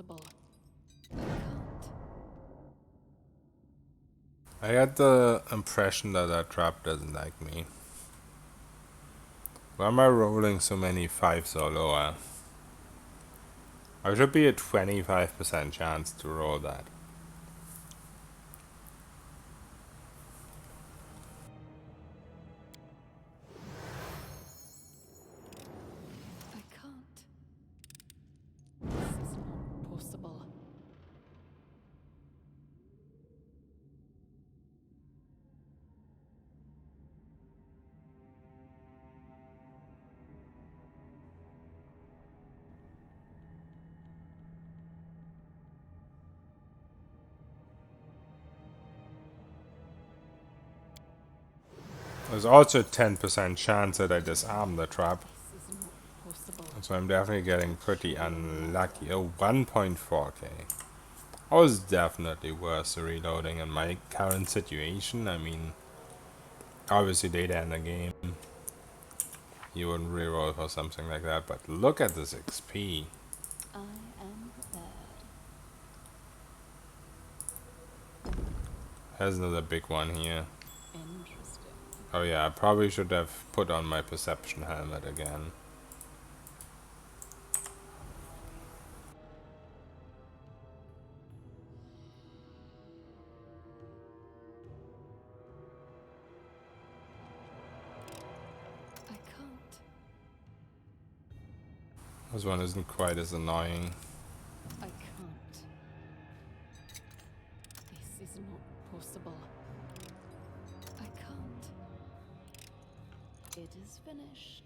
[SPEAKER 2] possible. I can't.
[SPEAKER 1] I got the impression that that trap doesn't like me. Why am I rolling so many 5s or lower? I should be a 25% chance to roll that.
[SPEAKER 2] I can't. This is not possible.
[SPEAKER 1] There's also a 10% chance that I disarm the trap.
[SPEAKER 2] This is not possible.
[SPEAKER 1] So I'm definitely getting pretty unlucky. Oh, 1.4k. I was definitely worth reloading in my current situation. I mean, obviously data in the game, you wouldn't reroll for something like that, but look at this XP.
[SPEAKER 2] I am prepared.
[SPEAKER 1] There's another big one here.
[SPEAKER 2] Interesting.
[SPEAKER 1] Oh yeah, I probably should have put on my perception helmet again.
[SPEAKER 2] I can't.
[SPEAKER 1] This one isn't quite as annoying.
[SPEAKER 2] I can't. This is not possible. I can't. It is finished.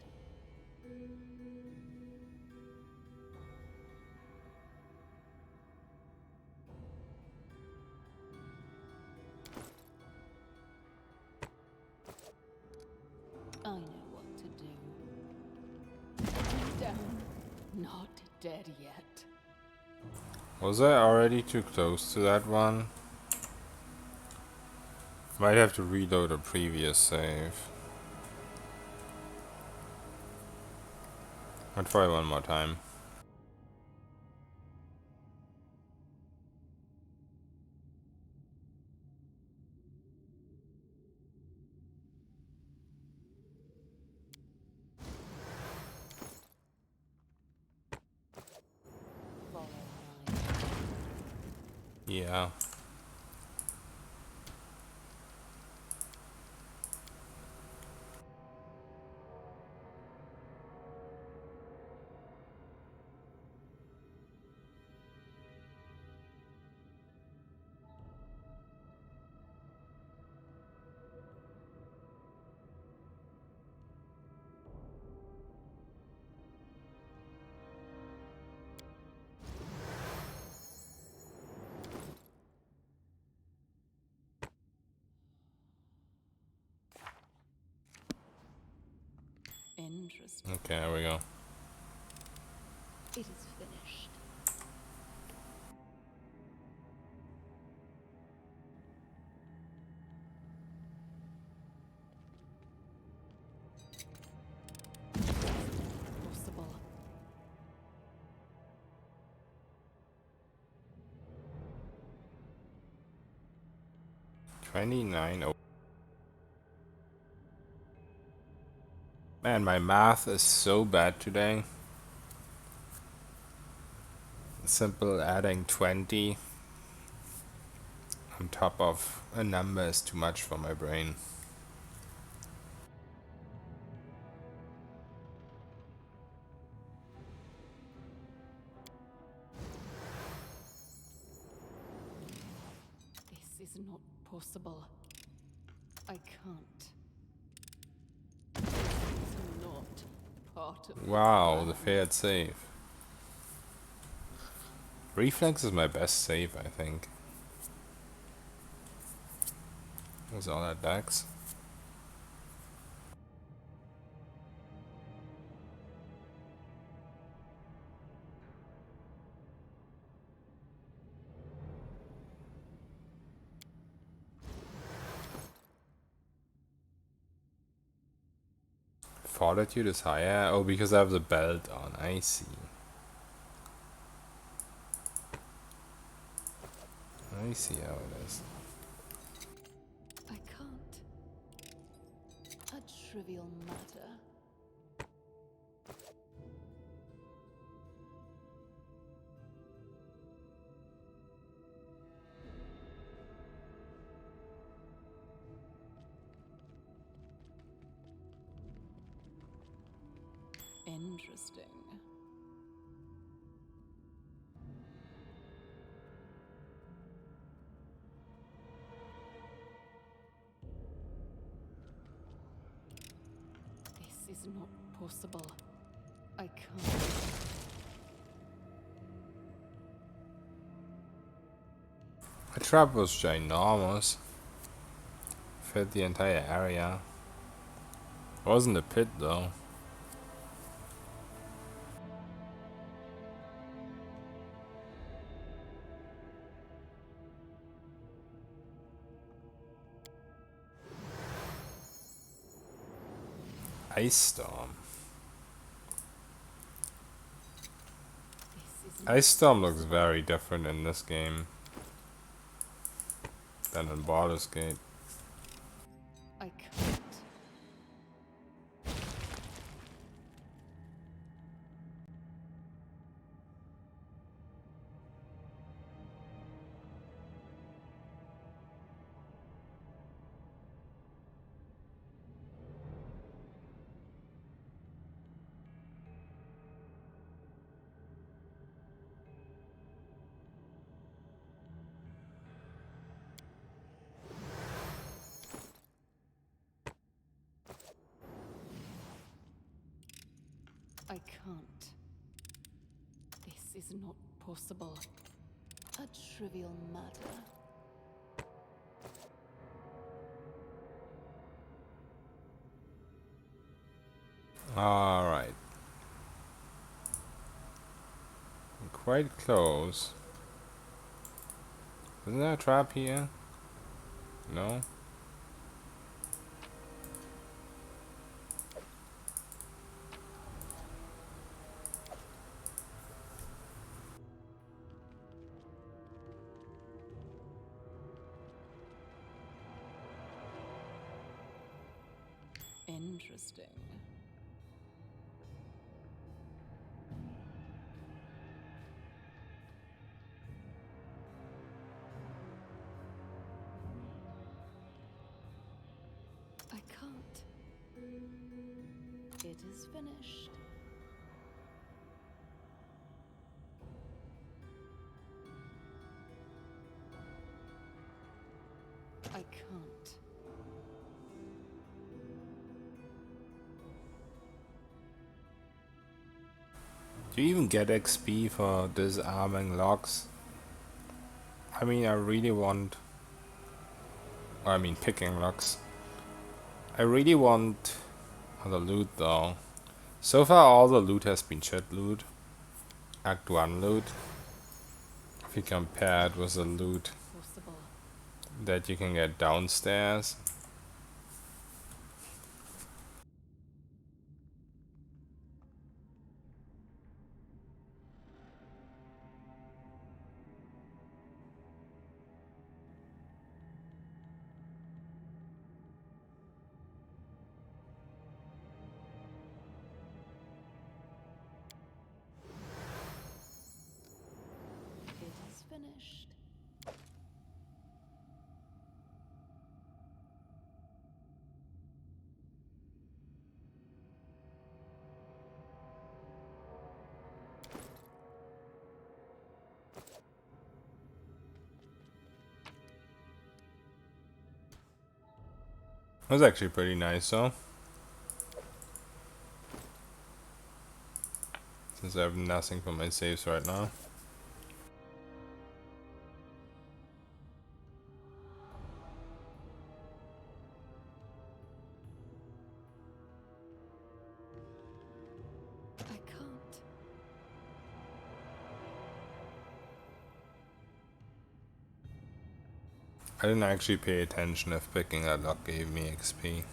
[SPEAKER 2] I know what to do. Down. Not dead yet.
[SPEAKER 1] Was I already too close to that one? Might have to reload a previous save. I'll try one more time.
[SPEAKER 2] Follow mine.
[SPEAKER 1] Yeah.
[SPEAKER 2] Interesting.
[SPEAKER 1] Okay, there we go.
[SPEAKER 2] It is finished. Possible.
[SPEAKER 1] 29. Oh. Man, my math is so bad today. Simple adding 20 on top of a number is too much for my brain.
[SPEAKER 2] This is not possible. I can't. This is not part of
[SPEAKER 1] Wow,
[SPEAKER 2] the
[SPEAKER 1] the
[SPEAKER 2] plan.
[SPEAKER 1] failed save. Reflex is my best save, I think. Was all that dex? Fortitude is higher? Oh, because I have the belt on. I see. I see how it is.
[SPEAKER 2] I can't. A trivial matter. Interesting. This is not possible. I can't.
[SPEAKER 1] The trap was ginormous. Fit the entire area. It wasn't a pit though. Ice Storm. Ice Storm looks very different in this game than in Baldur's Gate.
[SPEAKER 2] I can't. I can't. This is not possible. A trivial matter.
[SPEAKER 1] Alright. Quite close. Isn't there a trap here? No?
[SPEAKER 2] Interesting. I can't. It is finished. I can't.
[SPEAKER 1] Do you even get XP for disarming locks? I mean, I really want... I mean, picking locks. I really want the loot though. So far all the loot has been shit loot. Act 1 loot. If you compare it with the loot
[SPEAKER 2] Possible.
[SPEAKER 1] that you can get downstairs.
[SPEAKER 2] It is finished.
[SPEAKER 1] That was actually pretty nice though. Since I have nothing for my saves right now.
[SPEAKER 2] I can't.
[SPEAKER 1] I didn't actually pay attention if picking that lock gave me XP.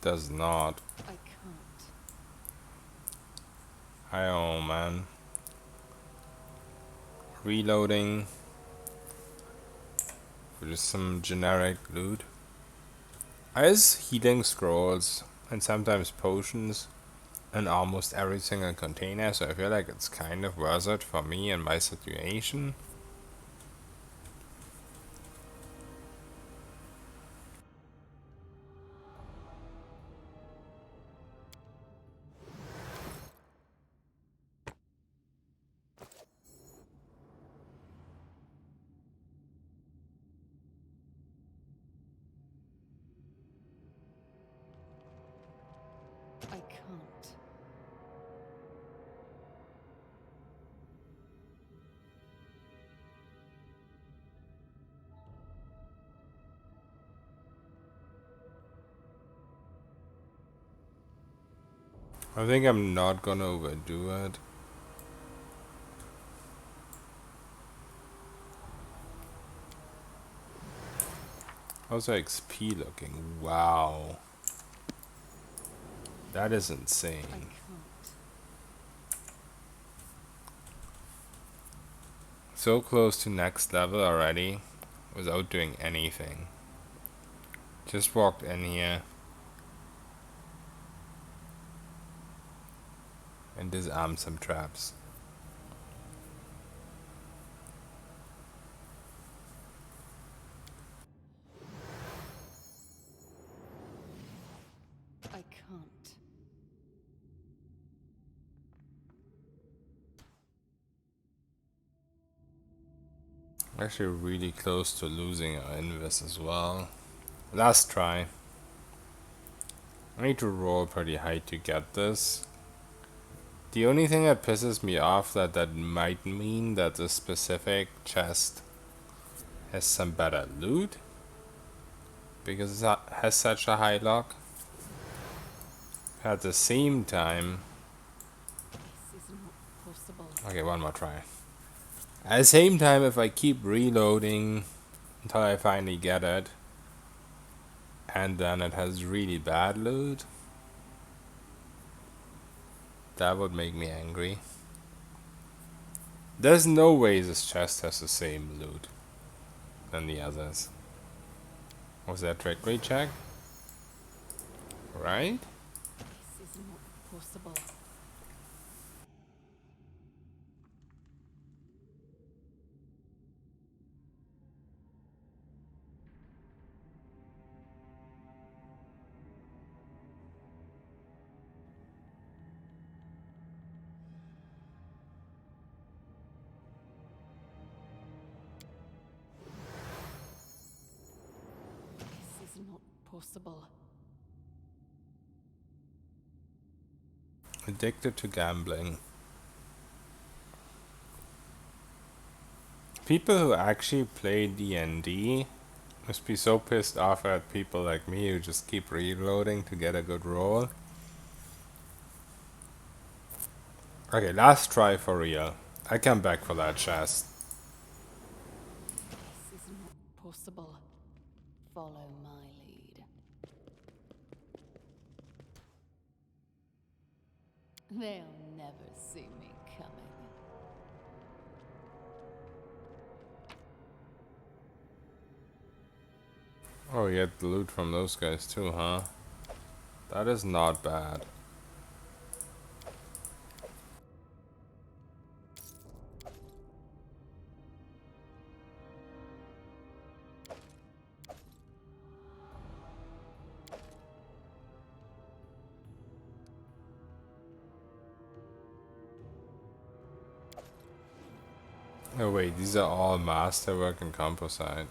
[SPEAKER 1] does not.
[SPEAKER 2] I can't.
[SPEAKER 1] Oh man. Reloading. For just some generic loot. There's healing scrolls and sometimes potions in almost every single container, so I feel like it's kind of worth it for me and my situation.
[SPEAKER 2] I can't.
[SPEAKER 1] I think I'm not gonna overdo it. How's our XP looking? Wow. That is
[SPEAKER 2] I
[SPEAKER 1] insane.
[SPEAKER 2] can't.
[SPEAKER 1] So close to next level already without doing anything. Just walked in here and disarmed some traps.
[SPEAKER 2] I can't.
[SPEAKER 1] Actually really close to losing our invis as well. Last try. I need to roll pretty high to get this. The only thing that pisses me off that might mean that the specific chest has some better loot because it has such a high lock. At the same time,
[SPEAKER 2] This is not possible.
[SPEAKER 1] okay, one more try. At the same time, if I keep reloading until I finally get it, and then it has really bad loot, that would make me angry. There's no way this chest has the same loot than the others. Was that trickery check? Right?
[SPEAKER 2] This is not possible. This is not possible.
[SPEAKER 1] Addicted to gambling. People who actually play D&D must be so pissed off at people like me who just keep reloading to get a good roll. Okay, last try for real. I come back for that chest.
[SPEAKER 2] This is not possible. Follow my lead. They'll never see me coming.
[SPEAKER 1] Oh, you get the loot from those guys too, huh? That is not bad. Oh wait, these are all masterwork and composite.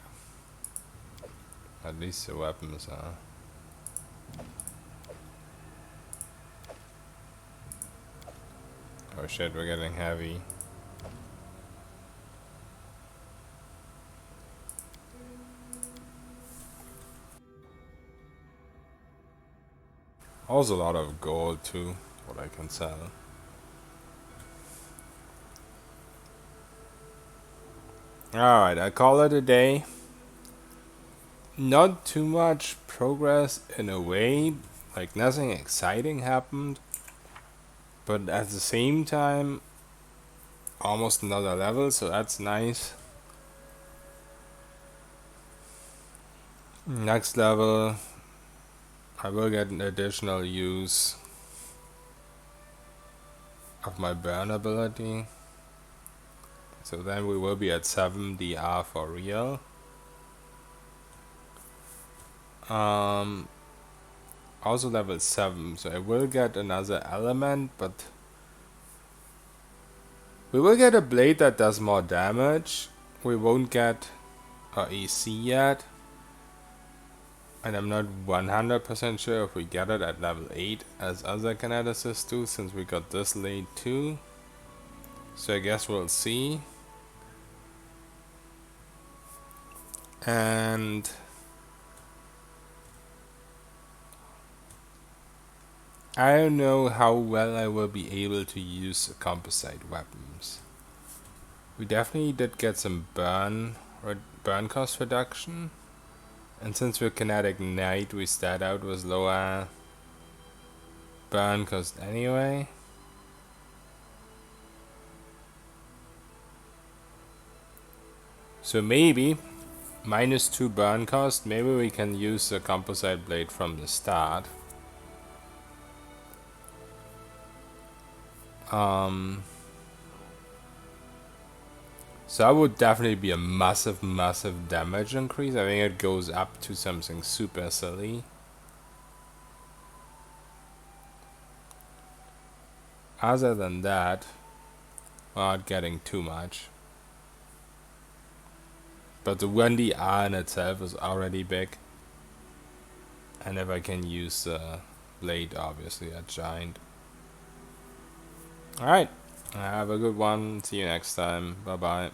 [SPEAKER 1] At least the weapons are. Oh shit, we're getting heavy. Also a lot of gold too, what I can sell. Alright, I call it a day. Not too much progress in a way. Like, nothing exciting happened, but at the same time, almost another level, so that's nice. Next level, I will get an additional use of my burn ability. So then we will be at 7 DR for real. Also level 7, so I will get another element, but we will get a blade that does more damage. We won't get our AC yet. And I'm not 100% sure if we get it at level 8 as other kineticists do, since we got this late too. So I guess we'll see. And I don't know how well I will be able to use composite weapons. We definitely did get some burn cost reduction. And since we're kinetic knight, we start out with lower burn cost anyway. So maybe -2 burn cost, maybe we can use the composite blade from the start. So that would definitely be a massive damage increase. I think it goes up to something super silly. Other than that, not getting too much. But the 1DR in itself is already big. And if I can use the blade, obviously, a giant. Alright, have a good one. See you next time. Bye bye.